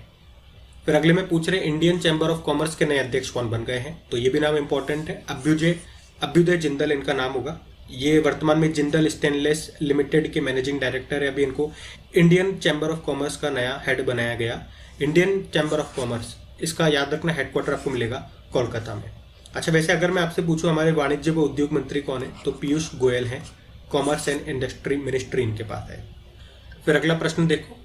फिर अगले में पूछ रहे इंडियन चैम्बर ऑफ कॉमर्स के नए अध्यक्ष कौन बन गए हैं, तो ये भी नाम इंपॉर्टेंट है। अभ्युदय जिंदल इनका नाम होगा। ये वर्तमान में जिंदल स्टेनलेस लिमिटेड के मैनेजिंग डायरेक्टर है। अभी इनको इंडियन चैम्बर ऑफ कॉमर्स का नया हेड बनाया गया। इंडियन चैम्बर ऑफ कॉमर्स, इसका याद रखना हेडक्वार्टर आपको मिलेगा कोलकाता में। अच्छा, वैसे अगर मैं आपसे पूछूं हमारे वाणिज्य व उद्योग मंत्री कौन है, तो पीयूष गोयल हैं। कॉमर्स एंड इंडस्ट्री मिनिस्ट्री इनके पास है। फिर अगला प्रश्न देखो,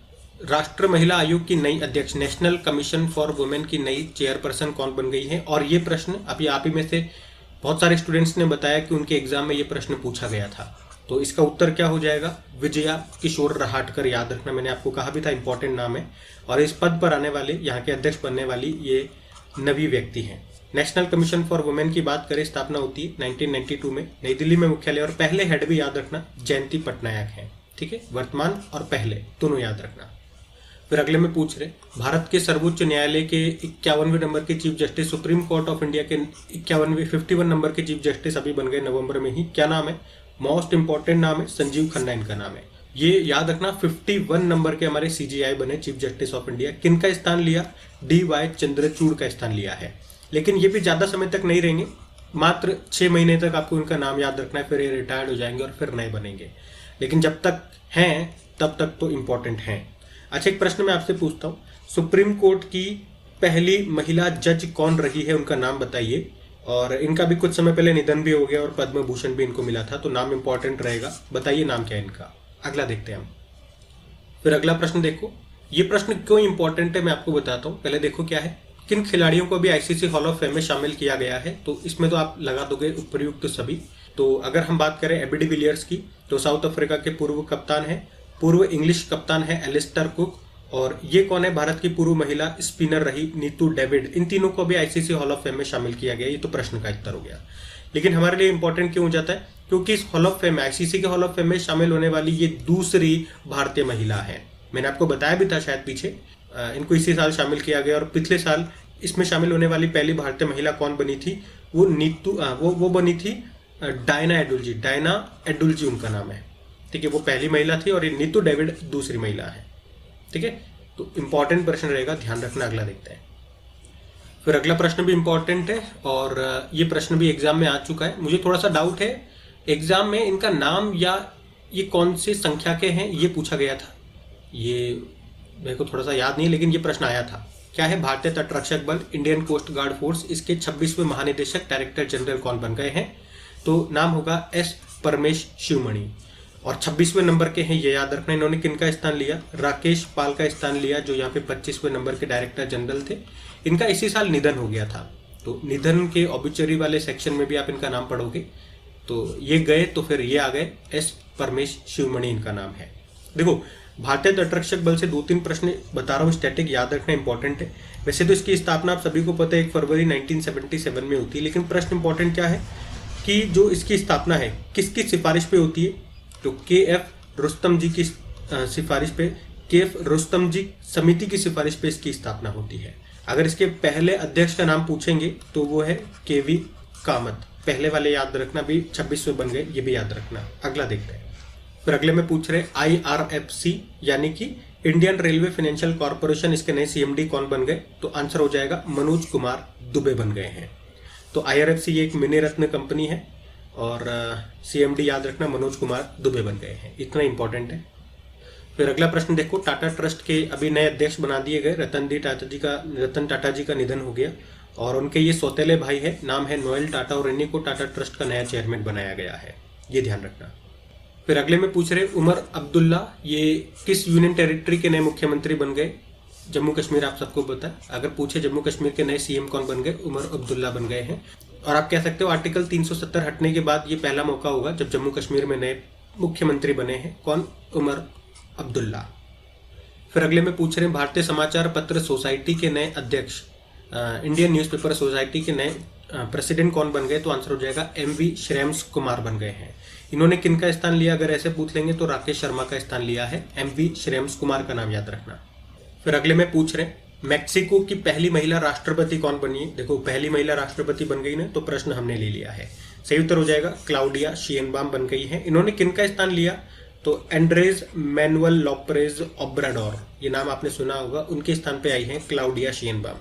राष्ट्र महिला आयोग की नई अध्यक्ष, नेशनल कमीशन फॉर वुमेन की नई चेयरपर्सन कौन बन गई है? और ये प्रश्न अभी आप ही में से बहुत सारे स्टूडेंट्स ने बताया कि उनके एग्जाम में ये प्रश्न पूछा गया था, तो इसका उत्तर क्या हो जाएगा? विजया किशोर रहाटकर। याद रखना, मैंने आपको कहा भी था इंपॉर्टेंट नाम है। और इस पद पर आने वाले, यहाँ के अध्यक्ष बनने वाली ये नवी व्यक्ति हैं। नेशनल कमीशन फॉर वुमेन की बात करें, स्थापना होती है 1992 में, नई दिल्ली में मुख्यालय। और पहले हेड भी याद रखना जयंती पटनायक हैं। ठीक है, वर्तमान और पहले दोनों याद रखना। फिर अगले में पूछ रहे, भारत के सर्वोच्च न्यायालय के 51वें नंबर के chief justice, supreme court of India के 51 नंबर के चीफ जस्टिस अभी बन गए नवंबर में ही। क्या नाम है? मोस्ट इंपॉर्टेंट नाम है संजीव खन्ना इनका नाम है। ये याद रखना 51 नंबर के हमारे CJI बने चीफ जस्टिस ऑफ इंडिया। किनका स्थान लिया? DY चंद्रचूड़ का स्थान लिया है। लेकिन ये भी ज्यादा समय तक नहीं रहेंगे, मात्र 6 महीने तक आपको इनका नाम याद रखना है, फिर ये रिटायर्ड हो जाएंगे और फिर नए बनेंगे। लेकिन जब तक हैं तब तक तो इंपॉर्टेंट हैं। अच्छा, एक प्रश्न मैं आपसे पूछता हूँ, सुप्रीम कोर्ट की पहली महिला जज कौन रही है? उनका नाम बताइए। और इनका भी कुछ समय पहले निधन भी हो गया और पद्म भूषण भी इनको मिला था, तो नाम इंपॉर्टेंट रहेगा। बताइए नाम क्या है इनका। अगला देखते हैं हम। फिर अगला प्रश्न देखो, ये प्रश्न क्यों इंपॉर्टेंट है मैं आपको बताता हूँ। पहले देखो क्या है, किन खिलाड़ियों को भी ICC हॉल ऑफ फेम में शामिल किया गया है, तो इसमें तो आप लगा दोगे उपयुक्त सभी। तो अगर हम बात करें एबी डिविलियर्स की, तो साउथ अफ्रीका के पूर्व कप्तान है, पूर्व इंग्लिश कप्तान है एलिस्टर कुक। और ये कौन है? भारत की पूर्व महिला स्पिनर रही नीतू डेविड। इन तीनों को भी ICC हॉल ऑफ फेम में शामिल किया गया। ये तो प्रश्न का उत्तर हो गया। लेकिन हमारे लिए इंपॉर्टेंट क्यों हो जाता है? क्योंकि इस हॉल ऑफ फेम में, ICC के हॉल ऑफ फेम में शामिल होने वाली ये दूसरी भारतीय महिला है। मैंने आपको बताया भी था शायद पीछे, इनको इसी साल शामिल किया गया। और पिछले साल इसमें शामिल होने वाली पहली भारतीय महिला कौन बनी थी? वो नीतू वो बनी थी डायना एडुल्जी। डायना एडुल्जी उनका नाम है। ठीक है, वो पहली महिला थी और ये नीतू डेविड दूसरी महिला है। ठीक है, तो इंपॉर्टेंट प्रश्न रहेगा, ध्यान रखना। अगला देखते हैं। फिर अगला प्रश्न भी इंपॉर्टेंट है और ये प्रश्न भी एग्जाम में आ चुका है। मुझे थोड़ा सा डाउट है, एग्जाम में इनका नाम या ये कौन सी संख्या के हैं ये पूछा गया था। ये मेरे को थोड़ा सा याद नहीं, लेकिन ये प्रश्न आया था। क्या है? भारतीय तटरक्षक बल, इंडियन कोस्ट गार्ड फोर्स, इसके 26वें महानिदेशक डायरेक्टर जनरल कौन बन गए हैं? तो नाम होगा S परमेश शिवमणि। और 26वें नंबर के हैं, ये याद रखना। इन्होंने किनका स्थान लिया? राकेश पाल का स्थान लिया, जो यहाँ पे 25वें नंबर के डायरेक्टर जनरल थे। इनका इसी साल निधन हो गया था, तो निधन के ऑब्ituary वाले सेक्शन में भी आप इनका नाम पढ़ोगे। तो ये गए तो फिर ये आ गए, S परमेश शिवमणि इनका नाम है। देखो, भारतीय तटरक्षक बल से 2-3 प्रश्न बता रहा हूँ, स्टैटिक याद रखना इंपॉर्टेंट है। वैसे तो इसकी स्थापना आप सभी को पता है 1 फरवरी 1977 में होती है, लेकिन प्रश्न इंपॉर्टेंट क्या है कि जो इसकी स्थापना है किसकी सिफारिश पे होती है? तो KF रुस्तम जी की सिफारिश पे, KF रुस्तम जी समिति की सिफारिश पे इसकी स्थापना होती है। अगर इसके पहले अध्यक्ष का नाम पूछेंगे तो वो है KV कामत। पहले वाले याद रखना, भी 26वें बन गए, ये भी याद रखना। अगला देखते हैं। फिर अगले में पूछ रहे IRFC यानी कि इंडियन रेलवे फाइनेंशियल कॉर्पोरेशन, इसके नए CMD कौन बन गए? तो आंसर हो जाएगा मनोज कुमार दुबे बन गए हैं। तो IRFC ये एक मिनी रत्न कंपनी है और CMD याद रखना मनोज कुमार दुबे बन गए हैं। इतना इंपॉर्टेंट है। फिर अगला प्रश्न देखो, टाटा ट्रस्ट के अभी नए अध्यक्ष बना दिए गए। रतन टाटा जी का निधन हो गया और उनके ये सौतेले भाई है, नाम है नोएल टाटा, और इन्हीं को टाटा ट्रस्ट का नया चेयरमैन बनाया गया है। ये ध्यान रखना। फिर अगले में पूछ रहे उमर अब्दुल्ला, ये किस यूनियन टेरिटरी के नए मुख्यमंत्री बन गए? जम्मू कश्मीर आप सबको पता है। अगर पूछे जम्मू कश्मीर के नए CM कौन बन गए? उमर अब्दुल्ला बन गए हैं। और आप कह सकते हो आर्टिकल 370 हटने के बाद ये पहला मौका होगा जब जम्मू कश्मीर में नए मुख्यमंत्री बने हैं। कौन? उमर अब्दुल्ला। फिर अगले में पूछ रहे हैं भारतीय समाचार पत्र सोसाइटी के नए अध्यक्ष, इंडियन न्यूज़पेपर सोसाइटी के नए प्रेसिडेंट कौन बन गए? तो आंसर हो जाएगा MV श्रेम्स कुमार बन गए हैं। इन्होंने किनका स्थान लिया, अगर ऐसे पूछ लेंगे तो राकेश शर्मा का स्थान लिया है। एमवी श्रेयस कुमार का नाम याद रखना। फिर अगले में पूछ रहे मैक्सिको की पहली महिला राष्ट्रपति कौन बनी है। देखो पहली महिला राष्ट्रपति बन गई ना, तो प्रश्न हमने ले लिया है। सही उत्तर हो जाएगा क्लाउडिया शिएनबाम बन गई है। इन्होंने किनका स्थान लिया, तो एंड्रेज मैनुअल लोपेज ओब्राडोर, ये नाम आपने सुना होगा, उनके स्थान पे आई है क्लाउडिया शिएनबाम।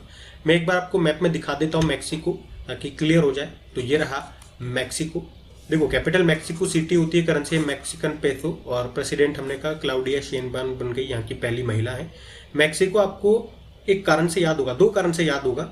मैं एक बार आपको मैप में दिखा देता हूँ मैक्सिको, ताकि क्लियर हो जाए। तो ये रहा मैक्सिको। देखो कैपिटल मैक्सिको सिटी होती है, करेंसी है मैक्सिकन पेसो, और प्रेसिडेंट हमने कहा क्लाउडिया शिएनबाम बन गई, यहाँ की पहली महिला है। मैक्सिको आपको एक कारण से याद होगा, दो कारण से याद होगा,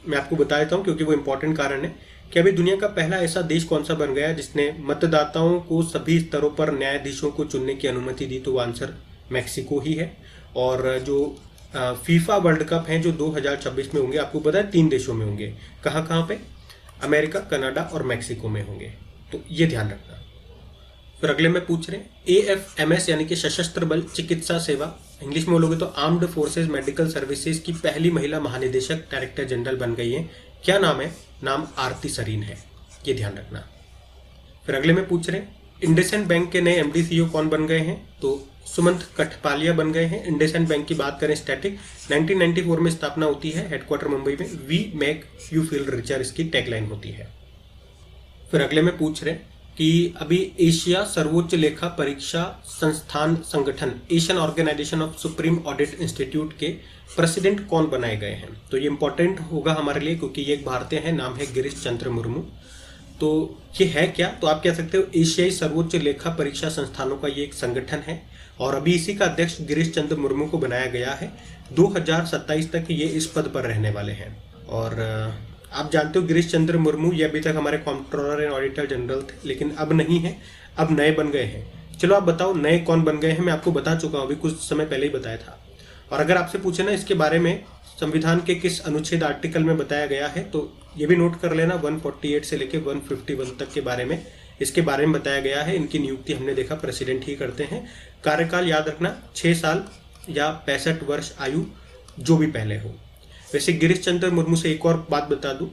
मैं आपको बता देता हूँ क्योंकि वो इंपॉर्टेंट कारण है कि अभी दुनिया का पहला ऐसा देश कौन सा बन गया जिसने मतदाताओं को सभी स्तरों पर न्यायाधीशों को चुनने की अनुमति दी, तो वो आंसर मैक्सिको ही है। और जो फीफा वर्ल्ड कप है जो 2026 में होंगे, आपको पता है 3 देशों में होंगे। कहाँ कहाँ पे, अमेरिका, कनाडा और मैक्सिको में होंगे, तो ये ध्यान रखना। फिर अगले में पूछ रहे AFMS यानी कि सशस्त्र बल चिकित्सा सेवा, इंग्लिश में बोलोगे तो आर्म्ड फोर्सेज मेडिकल सर्विसेज की पहली महिला महानिदेशक डायरेक्टर जनरल बन गई है। क्या नाम है, नाम आरती सरीन है, ये ध्यान रखना। फिर अगले में पूछ रहे इंडसइंड बैंक के नए MD CEO कौन बन गए हैं, तो सुमंत कठपालिया बन गए हैं। इंडसइंड बैंक की बात करें स्टैटिक 1994 में स्थापना होती है, हेडक्वार्टर मुंबई में। We make you feel richer इसकी टैगलाइन होती है। फिर अगले में पूछ रहे कि अभी एशिया सर्वोच्च लेखा परीक्षा संस्थान संगठन Asian organisation of supreme audit institute के प्रेसिडेंट कौन बनाए गए हैं। तो ये इंपॉर्टेंट होगा हमारे लिए क्योंकि ये एक भारतीय है, नाम है गिरीश चंद्र मुर्मू। तो ये है क्या, तो आप कह सकते हो एशियाई सर्वोच्च लेखा परीक्षा संस्थानों का ये एक संगठन है, और अभी इसी का अध्यक्ष गिरीश चंद्र मुर्मू को बनाया गया है। 2027 तक ये इस पद पर रहने वाले हैं। और आप जानते हो गिरीश चंद्र मुर्मू ये अभी तक हमारे कंट्रोलर एंड ऑडिटर जनरल थे, लेकिन अब नहीं है, अब नए बन गए हैं। चलो आप बताओ नए कौन बन गए हैं, मैं आपको बता चुका हूँ, अभी कुछ समय पहले ही बताया था। और अगर आपसे पूछे ना इसके बारे में संविधान के किस अनुच्छेद आर्टिकल में बताया गया है, तो ये भी नोट कर लेना 148 से लेकर 151 तक के बारे में, इसके बारे में बताया गया है। इनकी नियुक्ति हमने देखा प्रेसिडेंट ही करते हैं। कार्यकाल याद रखना 6 साल या 65 वर्ष आयु, जो भी पहले हो। वैसे गिरीश चंद्र मुर्मू से एक और बात बता दूं,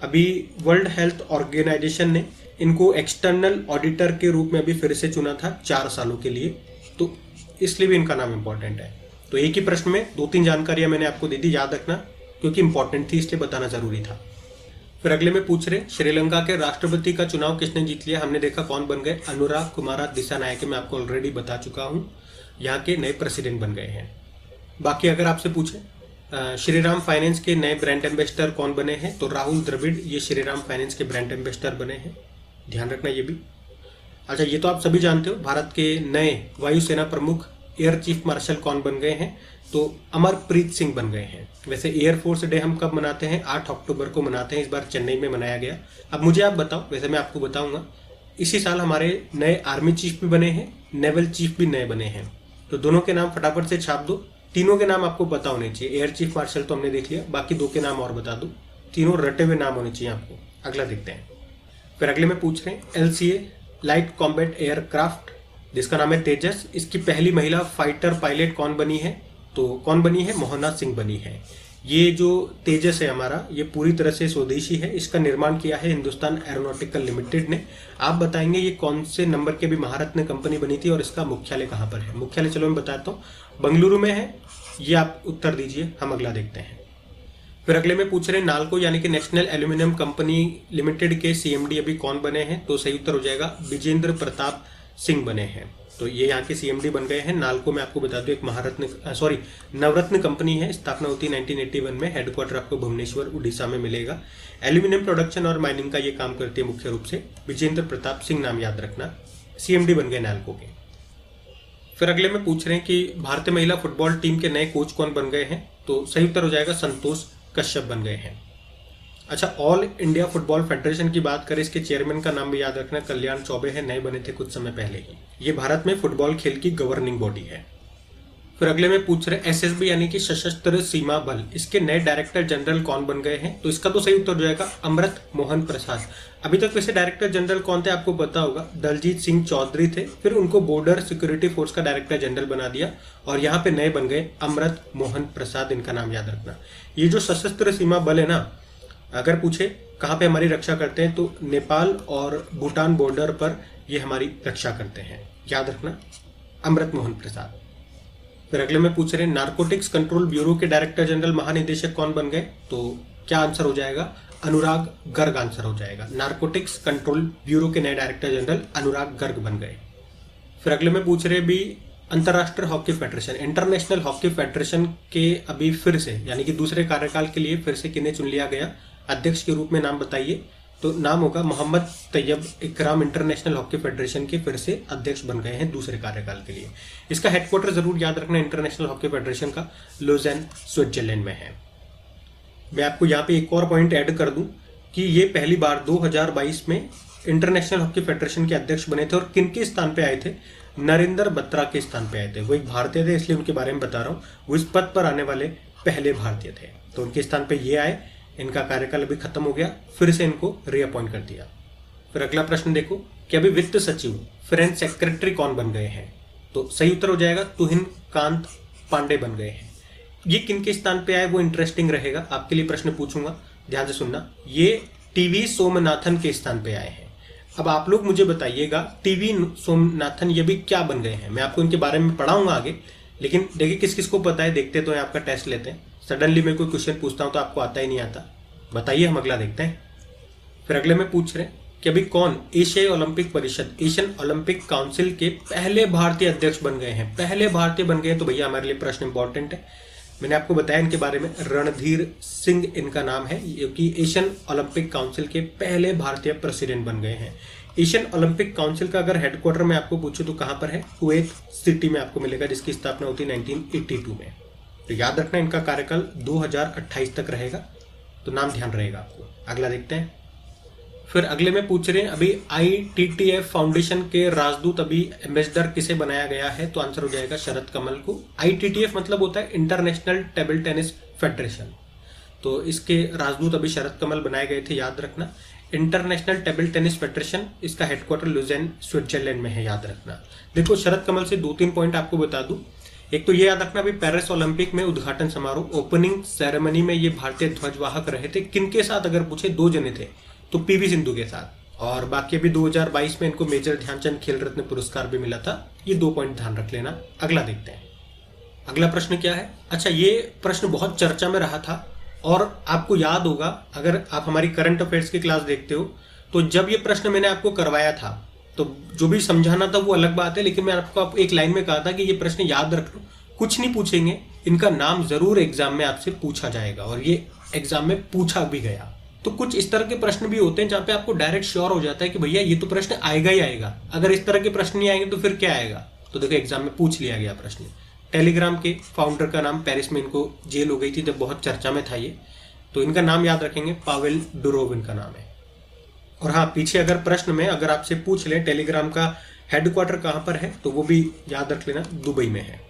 अभी वर्ल्ड हेल्थ ऑर्गेनाइजेशन ने इनको एक्सटर्नल ऑडिटर के रूप में अभी फिर से चुना था 4 सालों के लिए, तो इसलिए भी इनका नाम इंपॉर्टेंट है। तो एक ही प्रश्न में 2-3 जानकारियां मैंने आपको दे दी, याद रखना क्योंकि इंपॉर्टेंट थी, इसलिए बताना जरूरी था। फिर अगले में पूछ रहे श्रीलंका के राष्ट्रपति का चुनाव किसने जीत लिया। हमने देखा कौन बन गए, अनुराग कुमारा दिसानायके, मैं आपको ऑलरेडी बता चुका हूं, यहाँ के नए प्रेसिडेंट बन गए हैं। बाकी अगर आपसे पूछे श्रीराम फाइनेंस के नए ब्रांड एम्बेसडर कौन बने हैं, तो राहुल द्रविड़ ये श्रीराम फाइनेंस के ब्रांड एम्बेसडर बने हैं, ध्यान रखना ये भी। अच्छा ये तो आप सभी जानते हो, भारत के नए वायुसेना प्रमुख एयर चीफ मार्शल कौन बन गए हैं, तो अमरप्रीत सिंह बन गए हैं। वैसे एयरफोर्स डे हम कब मनाते हैं, 8 अक्टूबर को मनाते हैं, इस बार चेन्नई में मनाया गया। अब मुझे आप बताओ, वैसे मैं आपको बताऊंगा, इसी साल हमारे नए आर्मी चीफ भी बने हैं, नेवल चीफ भी नए बने हैं, तो दोनों के नाम फटाफट से छाप दो। तीनों के नाम आपको पता होने चाहिए, एयर चीफ मार्शल तो हमने देख लिया, बाकी 2 के नाम और बता दो, तीनों रटे हुए नाम होने चाहिए आपको। अगला देखते हैं। फिर अगले में पूछ रहे हैं LCA लाइट कॉम्बैट एयरक्राफ्ट जिसका नाम है तेजस, इसकी पहली महिला फाइटर पायलट कौन बनी है, तो कौन बनी है, मोहना सिंह बनी है। ये जो तेजस है हमारा, ये पूरी तरह से स्वदेशी है, इसका निर्माण किया है हिंदुस्तान एरोनॉटिकल लिमिटेड ने। आप बताएंगे ये कौन से नंबर की भी महारत्न कंपनी बनी थी और इसका मुख्यालय कहाँ पर है। मुख्यालय चलो मैं बताता हूँ, बेंगलुरु में है, ये आप उत्तर दीजिए। हम अगला देखते हैं। फिर अगले में पूछ रहे हैं नालको यानी कि नेशनल एल्यूमिनियम कंपनी लिमिटेड के CMD अभी कौन बने हैं, तो सही उत्तर हो जाएगा विजेंद्र प्रताप सिंह बने हैं। तो ये यहाँ के CMD बन गए हैं। नालको में आपको बता दूं एक नवरत्न कंपनी है, स्थापना होती है 1981 में, हेडक्वार्टर आपको भुवनेश्वर उड़ीसा में मिलेगा। एल्यूमिनियम प्रोडक्शन और माइनिंग का ये काम करती है मुख्य रूप से। विजेंद्र प्रताप सिंह नाम याद रखना, CMD बन गए नालको के। फिर अगले में पूछ रहे हैं कि भारतीय महिला फुटबॉल टीम के नए कोच कौन बन गए हैं, तो सही उत्तर हो जाएगा संतोष कश्यप बन गए हैं। अच्छा ऑल इंडिया फुटबॉल फेडरेशन की बात करें, इसके चेयरमैन का नाम भी याद रखना, कल्याण चौबे है, नए बने थे कुछ समय पहले ही। ये भारत में फुटबॉल खेल की गवर्निंग बॉडी है। फिर अगले में पूछ रहे SSB यानी कि सशस्त्र सीमा बल, इसके नए डायरेक्टर जनरल कौन बन गए हैं, तो इसका तो सही उत्तर हो जाएगा अमृत मोहन प्रसाद। अभी तक वैसे डायरेक्टर जनरल कौन थे आपको पता होगा, दलजीत सिंह चौधरी थे, फिर उनको बॉर्डर सिक्योरिटी फोर्स का डायरेक्टर जनरल बना दिया और यहाँ पे नए बन गए अमृत मोहन प्रसाद, इनका नाम याद रखना। ये जो सशस्त्र सीमा बल है ना, अगर पूछे कहाँ पे हमारी रक्षा करते हैं, तो नेपाल और भूटान बॉर्डर पर ये हमारी रक्षा करते हैं, याद रखना, अमृत मोहन प्रसाद। फिर अगले में पूछ रहे हैं नारकोटिक्स कंट्रोल ब्यूरो के डायरेक्टर जनरल महानिदेशक कौन बन गए, तो क्या आंसर हो जाएगा, अनुराग गर्ग आंसर हो जाएगा। नारकोटिक्स कंट्रोल ब्यूरो के नए डायरेक्टर जनरल अनुराग गर्ग बन गए। फिर अगले में पूछ रहे भी अंतर्राष्ट्रीय hockey federation, international hockey federation के अभी फिर से यानी कि दूसरे कार्यकाल के लिए फिर से किन्हें चुन लिया गया अध्यक्ष के रूप में, नाम बताइए। तो नाम होगा मोहम्मद तैयब इकराम, इंटरनेशनल हॉकी फेडरेशन के फिर से अध्यक्ष बन गए हैं दूसरे कार्यकाल के लिए। इसका हेडक्वार्टर जरूर याद रखना, इंटरनेशनल हॉकी फेडरेशन का लुज़ेन स्विट्जरलैंड में है। मैं आपको यहाँ पे एक और पॉइंट ऐड कर दूं कि ये पहली बार 2022 में इंटरनेशनल हॉकी फेडरेशन के अध्यक्ष बने थे और किनके स्थान पे आए थे, नरेंद्र बत्रा के स्थान पे आए थे। वो एक भारतीय थे इसलिए उनके बारे में बता रहा हूँ, वो इस पद पर आने वाले पहले भारतीय थे, तो उनके स्थान पे ये आए। इनका कार्यकाल अभी खत्म हो गया, फिर से इनको रीअपॉइंट कर दिया। फिर अगला प्रश्न देखो कि अभी वित्त सचिव फ्रेंच सेक्रेटरी कौन बन गए हैं, तो सही उत्तर हो जाएगा तुहिन कांत पांडे बन गए हैं। ये किनके स्थान पे आए वो इंटरेस्टिंग रहेगा, आपके लिए प्रश्न पूछूंगा, ध्यान से सुनना। ये टीवी सोमनाथन के स्थान पे आए हैं। अब आप लोग मुझे बताइएगा टीवी सोमनाथन ये भी क्या बन गए हैं, मैं आपको इनके बारे में पढ़ाऊंगा आगे, लेकिन देखिए किस किस को पता है, देखते तो है, आपका टेस्ट लेते हैं। सडनली मैं कोई क्वेश्चन पूछता हूं तो आपको आता ही नहीं आता, बताइए, हम अगला देखते हैं। फिर अगले में पूछ रहे हैं कि अभी कौन एशियाई ओलंपिक परिषद, एशियन ओलंपिक काउंसिल के पहले भारतीय अध्यक्ष बन गए हैं, पहले भारतीय बन गए हैं। तो भैया हमारे लिए प्रश्न इंपॉर्टेंट है, मैंने आपको बताया इनके बारे में, रणधीर सिंह इनका नाम है, क्योंकि एशियन ओलंपिक काउंसिल के पहले भारतीय प्रेसिडेंट बन गए हैं। एशियन ओलंपिक काउंसिल का अगर हेडक्वार्टर में आपको पूछे तो कहां पर है, कुवैत सिटी में आपको मिलेगा, जिसकी स्थापना होती है 1982 में। तो याद रखना इनका कार्यकाल 2028 तक रहेगा, तो नाम ध्यान रहेगा आपको। अगला देखते हैं। फिर अगले में पूछ रहे हैं अभी ITTF फाउंडेशन के राजदूत अभी एम्बेसडर किसे बनाया गया है, तो आंसर हो जाएगा शरद कमल को। ITTF मतलब होता है इंटरनेशनल टेबल टेनिस फेडरेशन, तो इसके राजदूत अभी शरद कमल बनाए गए थे, याद रखना। इंटरनेशनल टेबल टेनिस फेडरेशन, इसका हेडक्वार्टर लुज़ेन स्विट्जरलैंड में है, याद रखना। देखो शरद कमल से 2-3 पॉइंट आपको बता दूं। एक तो ये याद रखना अभी पेरिस ओलंपिक में उद्घाटन समारोह ओपनिंग सेरेमनी में ये भारतीय ध्वजवाहक रहे थे। किनके साथ अगर पूछे, 2 जने थे, तो PV सिंधु के साथ, और बाकी अभी 2022 में इनको मेजर ध्यानचंद खेल रत्न पुरस्कार भी मिला था। ये 2 पॉइंट ध्यान रख लेना। अगला देखते हैं, अगला प्रश्न क्या है। अच्छा, ये प्रश्न बहुत चर्चा में रहा था और आपको याद होगा, अगर आप हमारी करंट अफेयर्स की क्लास देखते हो तो जब ये प्रश्न मैंने आपको करवाया था तो जो भी समझाना था वो अलग बात है, लेकिन मैं आपको एक लाइन में कहा था कि ये प्रश्न याद रख लो, कुछ नहीं पूछेंगे, इनका नाम जरूर एग्जाम में आपसे पूछा जाएगा, और ये एग्जाम में पूछा भी गया। तो कुछ इस तरह के प्रश्न भी होते हैं जहां पे आपको डायरेक्ट श्योर हो जाता है कि भैया ये तो प्रश्न आएगा ही आएगा, अगर इस तरह के प्रश्न नहीं आएंगे तो फिर क्या आएगा। तो देखो एग्जाम में पूछ लिया गया प्रश्न। टेलीग्राम के फाउंडर का नाम, पेरिस में इनको जेल हो गई थी जब बहुत चर्चा में था ये, तो इनका नाम याद रखेंगे, पावेल डुरोव इनका नाम है। और हाँ, पीछे अगर प्रश्न में अगर आपसे पूछ ले टेलीग्राम का हेडक्वार्टर कहां पर है, तो वो भी याद रख लेना, दुबई में है।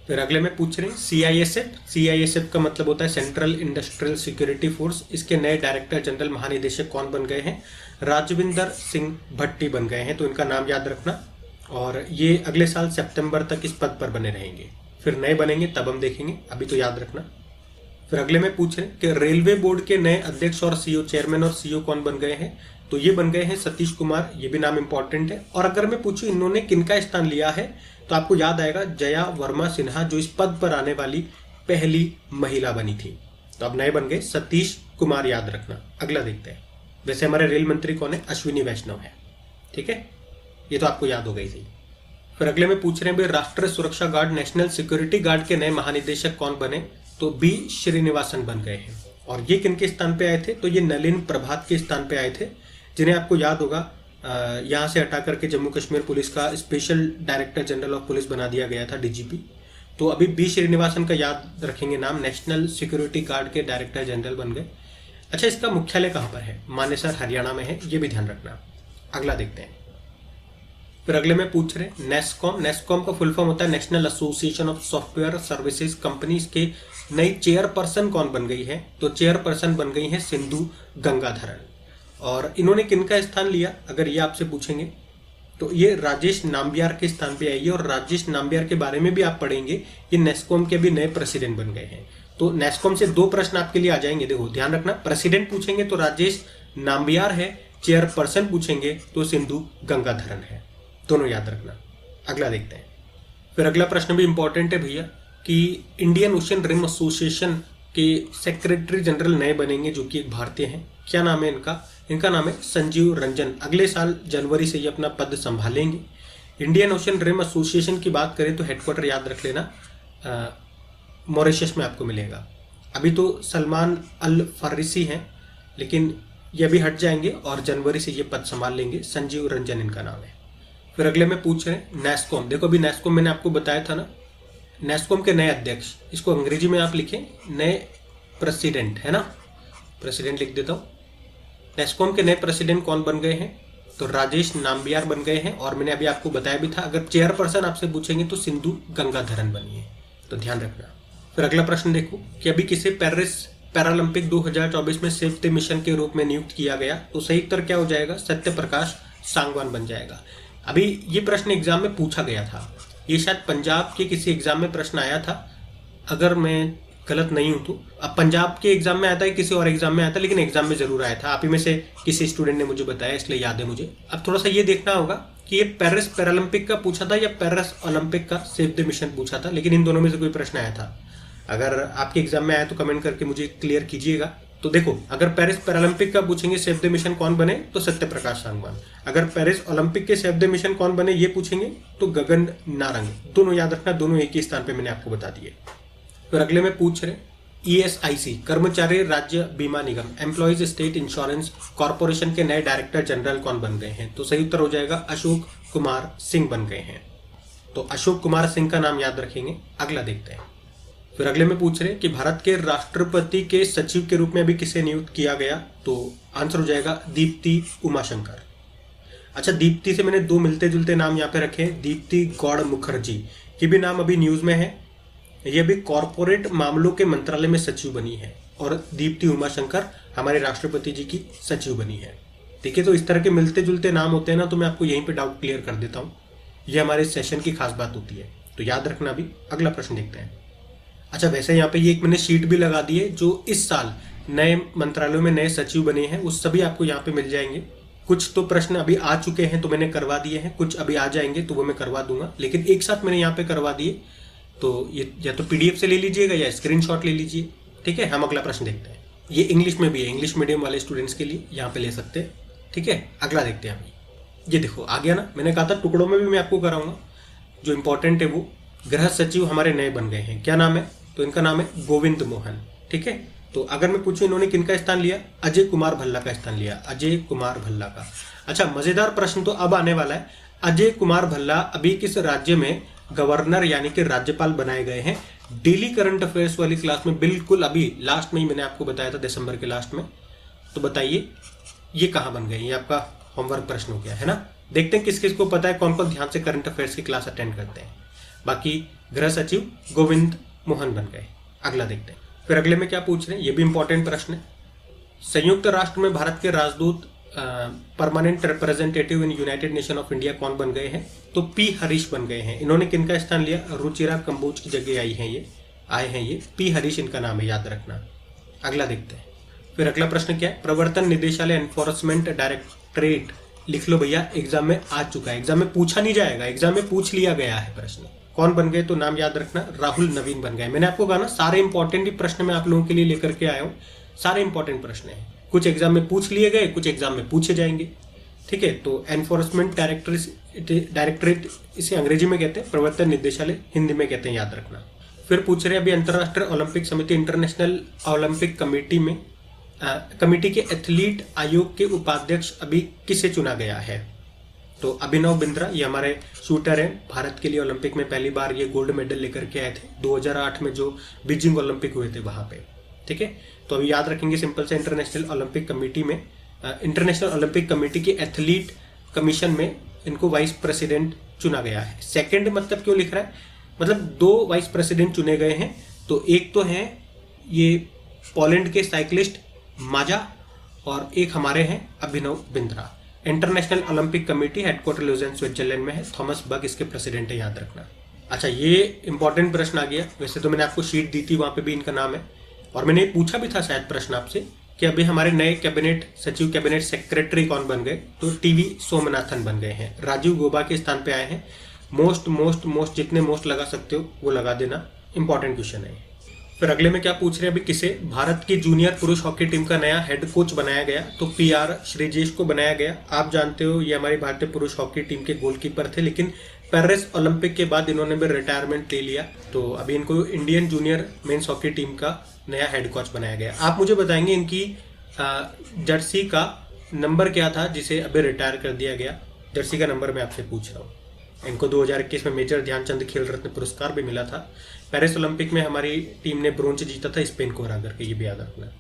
फिर अगले में पूछ रहे हैं CISF का मतलब होता है सेंट्रल इंडस्ट्रियल सिक्योरिटी फोर्स, इसके नए डायरेक्टर जनरल महानिदेशक कौन बन गए हैं, राजविंदर सिंह भट्टी बन गए हैं, तो इनका नाम याद रखना। और ये अगले साल सितंबर तक इस पद पर बने रहेंगे, फिर नए बनेंगे तब हम देखेंगे, अभी तो याद रखना। फिर अगले में पूछ रहे हैं कि रेलवे बोर्ड के नए अध्यक्ष और CEO, चेयरमैन और CEO कौन बन गए हैं, तो ये बन गए हैं सतीश कुमार, ये भी नाम इंपॉर्टेंट है। और अगर मैं पूछूं इन्होंने किनका स्थान लिया है, तो आपको याद आएगा जया वर्मा सिन्हा, जो इस पद पर आने वाली पहली महिला बनी थी। तो अब नए बन गए सतीश कुमार, याद रखना। अगला देखते हैं। वैसे हमारे रेल मंत्री कौन है, अश्विनी वैष्णव है, ठीक है, ये तो आपको याद हो गई थी। फिर अगले में पूछ रहे हैं भाई राष्ट्रीय सुरक्षा गार्ड, नेशनल सिक्योरिटी गार्ड के नए महानिदेशक कौन बने, तो B श्रीनिवासन बन गए हैं। और ये किनके स्थान पे आए थे, तो ये नलिन प्रभात के स्थान पे आए थे, जिन्हें आपको याद होगा यहाँ से हटा करके जम्मू कश्मीर पुलिस का special director general of police बना दिया गया था, DGP। तो अभी B श्रीनिवासन का याद रखेंगे नाम, नेशनल सिक्योरिटी गार्ड के डायरेक्टर जनरल बन गए। अच्छा, इसका मुख्यालय कहाँ पर है, मानेसर हरियाणा में है, ये भी ध्यान रखना। अगला देखते हैं। फिर अगले में पूछ रहे हैं नेस्कॉम का फुल फॉर्म होता है national association of software services companies के नई चेयरपर्सन कौन बन गई है, तो चेयरपर्सन बन गई है सिंधु गंगाधरन। और इन्होंने किनका स्थान लिया, अगर ये आपसे पूछेंगे तो ये राजेश नाम्बियार के स्थान पे आई है, और राजेश नाम्बियार के बारे में भी आप पढ़ेंगे, ये नेस्कॉम के भी नए प्रेसिडेंट बन गए हैं। तो नेस्कॉम से 2 प्रश्न आपके लिए आ जाएंगे। देखो ध्यान रखना, प्रेसिडेंट पूछेंगे तो राजेश नाम्बियार है, चेयरपर्सन पूछेंगे तो सिंधु गंगाधरन है, दोनों याद रखना। अगला देखते हैं। फिर अगला प्रश्न भी इंपॉर्टेंट है भैया कि इंडियन ओशन रिम एसोसिएशन के सेक्रेटरी जनरल नए बनेंगे जो कि एक भारतीय हैं। क्या नाम है इनका? इनका नाम है संजीव रंजन। अगले साल जनवरी से ये अपना पद संभालेंगे। इंडियन ओशन रिम एसोसिएशन की बात करें तो हेडक्वार्टर याद रख लेना मॉरिशस में आपको मिलेगा। अभी तो सलमान अल फारिसी हैं, लेकिन ये अभी हट जाएंगे और जनवरी से ये पद संभाल लेंगे। संजीव रंजन इनका नाम है। फिर अगले में पूछ रहे हैं नेस्कॉम। देखो अभी नेस्कॉम मैंने आपको बताया था ना, नेस्कॉम के नए अध्यक्ष, इसको अंग्रेजी में आप लिखें नए प्रेसिडेंट, है ना, प्रेसिडेंट लिख देता हूँ। नेस्कॉम के नए प्रेसिडेंट कौन बन गए हैं? तो राजेश नाम्बियार बन गए हैं। और मैंने अभी आपको बताया भी था, अगर चेयरपर्सन आपसे पूछेंगे तो सिंधु गंगाधरन बनी है, तो ध्यान रखना। फिर अगला प्रश्न देखो कि अभी किसे पेरिस पैरालंपिक 2024 में सेफ द मिशन के रूप में नियुक्त किया गया? तो सही उत्तर क्या हो जाएगा? सत्य प्रकाश सांगवान बन जाएगा। अभी ये प्रश्न एग्जाम में पूछा गया था, ये शायद पंजाब के किसी एग्जाम में प्रश्न आया था, अगर मैं गलत नहीं हूं तो। अब पंजाब के एग्जाम में आया था, किसी और एग्जाम में आया था, लेकिन एग्जाम में जरूर आया था। आप ही में से किसी स्टूडेंट ने मुझे बताया, इसलिए याद है मुझे। अब थोड़ा सा ये देखना होगा कि ये पेरिस पैरालंपिक का पूछा था या पेरिस ओलंपिक का सेफ द मिशन पूछा था, लेकिन इन दोनों में से कोई प्रश्न आया था। अगर आपके एग्जाम में आया तो कमेंट करके मुझे क्लियर कीजिएगा। तो देखो, अगर पेरिस पैरालंपिक का पूछेंगे सेफ द मिशन कौन बने, तो सत्य प्रकाश सांगवान। अगर पेरिस ओलंपिक के सेफ द मिशन कौन बने ये पूछेंगे तो गगन नारंग। दोनों याद रखना, दोनों एक ही स्थान पे मैंने आपको बता दिए। फिर अगले में पूछ रहे ESIC कर्मचारी राज्य बीमा निगम एम्प्लॉइज स्टेट इंश्योरेंस कॉर्पोरेशन के नए डायरेक्टर जनरल कौन बन गए हैं? तो सही उत्तर हो जाएगा अशोक कुमार सिंह बन गए हैं। तो अशोक कुमार सिंह का नाम याद रखेंगे। अगला देखते हैं। फिर अगले में पूछ रहे हैं कि भारत के राष्ट्रपति के सचिव के रूप में अभी किसे नियुक्त किया गया? तो आंसर हो जाएगा दीप्ति उमाशंकर। अच्छा, दीप्ति से मैंने 2 मिलते जुलते नाम यहाँ पे रखे हैं। दीप्ति गौड़ मुखर्जी, ये भी नाम अभी न्यूज में है। ये भी कॉरपोरेट मामलों के मंत्रालय में सचिव बनी है, और दीप्ति उमाशंकर हमारे राष्ट्रपति जी की सचिव बनी है। ठीक है, तो इस तरह के मिलते जुलते नाम होते हैं ना, तो मैं आपको यहीं पे डाउट क्लियर कर देता हूँ। ये हमारे सेशन की खास बात होती है, तो याद रखना। अभी अगला प्रश्न देखते हैं। अच्छा, वैसे यहाँ पे ये एक मैंने शीट भी लगा दी है, जो इस साल नए मंत्रालयों में नए सचिव बने हैं उस सभी आपको यहाँ पे मिल जाएंगे। कुछ तो प्रश्न अभी आ चुके हैं तो मैंने करवा दिए हैं, कुछ अभी आ जाएंगे तो वो मैं करवा दूंगा, लेकिन एक साथ मैंने यहाँ पे करवा दिए। तो ये या तो PDF से ले लीजिएगा या स्क्रीनशॉट ले लीजिए। ठीक है, हम अगला प्रश्न देखते हैं। ये इंग्लिश में भी है, इंग्लिश मीडियम वाले स्टूडेंट्स के लिए यहाँ पे ले सकते हैं। ठीक है, अगला देखते हैं अभी। ये देखो आ गया ना, मैंने कहा था टुकड़ों में भी मैं आपको कराऊंगा। जो इंपॉर्टेंट है वो गृह सचिव हमारे नए बन गए हैं। क्या नाम है? तो इनका नाम है गोविंद मोहन। ठीक है, तो अगर मैं पूछूं इन्होंने किनका स्थान लिया? अजय कुमार भल्ला का स्थान लिया, अजय कुमार भल्ला का। अच्छा, मजेदार प्रश्न तो अब आने वाला है। अजय कुमार भल्ला अभी किस राज्य में गवर्नर यानी कि राज्यपाल बनाए गए हैं? डेली करंट अफेयर्स वाली क्लास में बिल्कुल अभी लास्ट में ही मैंने आपको बताया था, दिसंबर के लास्ट में। तो बताइए ये कहाँ बन गए? ये आपका होमवर्क प्रश्न हो गया है ना। देखते हैं किस किस को पता है, कौन कौन ध्यान से करंट अफेयर्स की क्लास अटेंड करते हैं। बाकी गृह सचिव गोविंद मोहन बन गए। अगला देखते हैं। फिर अगले में क्या पूछ रहे हैं, ये भी इंपॉर्टेंट प्रश्न है। संयुक्त राष्ट्र में भारत के राजदूत permanent representative in United nation of India कौन बन गए हैं? तो P हरीश बन गए हैं। इन्होंने किनका स्थान लिया? रुचिरा कंबोज की जगह आए हैं ये P हरीश इनका नाम है, याद रखना। अगला देखते हैं। फिर अगला प्रश्न क्या है? प्रवर्तन निदेशालय एनफोर्समेंट डायरेक्टरेट लिख लो भैया, एग्जाम में आ चुका है। एग्जाम में पूछा नहीं जाएगा, एग्जाम में पूछ लिया गया है प्रश्न। कौन बन गए? तो नाम याद रखना, राहुल नवीन बन गए। मैंने आपको कहा ना, सारे इंपॉर्टेंट ही प्रश्न मैं आप लोगों के लिए लेकर के आया हूँ। सारे इंपॉर्टेंट प्रश्न हैं, कुछ एग्जाम में पूछ लिए गए, कुछ एग्जाम में पूछे जाएंगे। ठीक है, तो एनफोर्समेंट डायरेक्टरेट इसे अंग्रेजी में कहते हैं, प्रवर्तन निदेशालय हिंदी में कहते हैं, याद रखना। फिर पूछ रहे हैं अभी अंतर्राष्ट्रीय ओलंपिक समिति इंटरनेशनल ओलंपिक कमेटी में कमेटी के एथलीट आयोग के उपाध्यक्ष अभी किसे चुना गया है? तो अभिनव बिंद्रा, ये हमारे शूटर हैं, भारत के लिए ओलंपिक में पहली बार ये गोल्ड मेडल लेकर के आए थे 2008 में जो बीजिंग ओलंपिक हुए थे वहां पे। ठीक है, तो अभी याद रखेंगे सिंपल से, इंटरनेशनल ओलंपिक कमेटी में इंटरनेशनल ओलंपिक कमेटी के एथलीट कमीशन में इनको वाइस प्रेसिडेंट चुना गया है। सेकंड मतलब क्यों लिख रहा है? मतलब 2 वाइस प्रेसिडेंट चुने गए हैं। तो एक तो हैं ये पोलैंड के साइक्लिस्ट माजा, और एक हमारे हैं Abhinav Bindra. International Olympic Committee headquarters Lausanne Switzerland में है। थॉमस बग इसके प्रेसिडेंट है, याद रखना। अच्छा, ये इंपॉर्टेंट प्रश्न आ गया। वैसे तो मैंने आपको शीट दी थी, वहां पे भी इनका नाम है, और मैंने पूछा भी था शायद प्रश्न आपसे कि अभी हमारे नए कैबिनेट सचिव, कैबिनेट सेक्रेटरी कौन बन गए? तो टीवी सोमनाथन बन गए हैं, राजीव गौबा के स्थान पे आए हैं। मोस्ट मोस्ट मोस्ट जितने मोस्ट लगा सकते हो वो लगा देना, इंपॉर्टेंट क्वेश्चन है। फिर अगले में क्या पूछ रहे हैं अभी, किसे भारत की जूनियर पुरुष हॉकी टीम का नया हेड कोच बनाया गया? तो PR श्रीजेश को बनाया गया। आप जानते हो ये हमारी भारतीय पुरुष हॉकी टीम के गोलकीपर थे, लेकिन पेरिस ओलंपिक के बाद इन्होंने भी रिटायरमेंट ले लिया, तो अभी इनको Indian junior men's hockey team का नया हेड कोच बनाया गया। आप मुझे बताएंगे इनकी जर्सी का नंबर क्या था जिसे अभी रिटायर कर दिया गया? जर्सी का नंबर मैं आपसे पूछ रहा हूँ। इनको 2021 में मेजर ध्यानचंद खेल रत्न पुरस्कार भी मिला था। पेरिस ओलंपिक में हमारी टीम ने ब्रोंज जीता था स्पेन को हरा करके, ये भी याद रखना।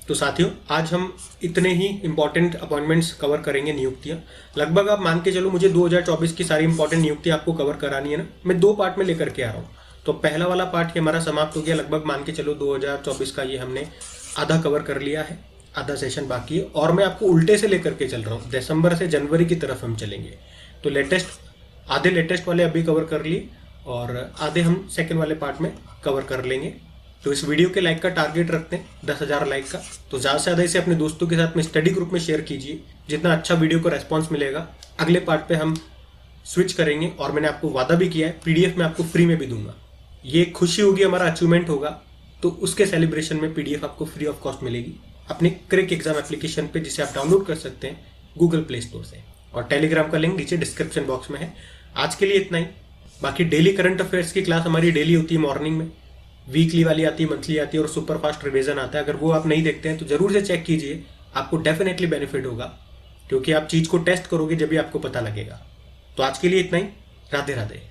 तो साथियों, आज हम इतने ही इंपॉर्टेंट अपॉइंटमेंट्स कवर करेंगे, नियुक्तियां। लगभग आप मान के चलो मुझे 2024 की सारी इंपॉर्टेंट नियुक्तियां आपको कवर करानी है ना। मैं 2 पार्ट में लेकर के आ रहा हूँ। तो पहला वाला पार्ट ये हमारा समाप्त हो गया। लगभग मान के चलो 2024 का ये हमने आधा कवर कर लिया है, आधा सेशन बाकी है, और मैं आपको उल्टे से लेकर के चल रहा हूँ। दिसंबर से जनवरी की तरफ हम चलेंगे। तो आधे लेटेस्ट वाले अभी कवर कर लिए, और आधे हम सेकंड वाले पार्ट में कवर कर लेंगे। तो इस वीडियो के लाइक का टारगेट रखते हैं 10,000 लाइक का। तो ज़्यादा से ज़्यादा इसे अपने दोस्तों के साथ में स्टडी ग्रुप में शेयर कीजिए। जितना अच्छा वीडियो को रेस्पॉन्स मिलेगा, अगले पार्ट पे हम स्विच करेंगे, और मैंने आपको वादा भी किया है PDF में आपको फ्री में भी दूंगा। ये खुशी होगी, हमारा अचीवमेंट होगा, तो उसके सेलिब्रेशन में PDF आपको फ्री ऑफ कॉस्ट मिलेगी अपने क्रैक एग्जाम एप्लीकेशन पे, जिसे आप डाउनलोड कर सकते हैं गूगल प्ले स्टोर से, और टेलीग्राम का लिंक नीचे डिस्क्रिप्शन बॉक्स में है। आज के लिए इतना ही। बाकी डेली करंट अफेयर्स की क्लास हमारी डेली होती है मॉर्निंग में, वीकली वाली आती है, मंथली आती है, और सुपर फास्ट रिवीजन आता है। अगर वो आप नहीं देखते हैं तो जरूर से चेक कीजिए, आपको डेफिनेटली बेनिफिट होगा, क्योंकि आप चीज को टेस्ट करोगे जब भी आपको पता लगेगा। तो आज के लिए इतना ही। राधे राधे।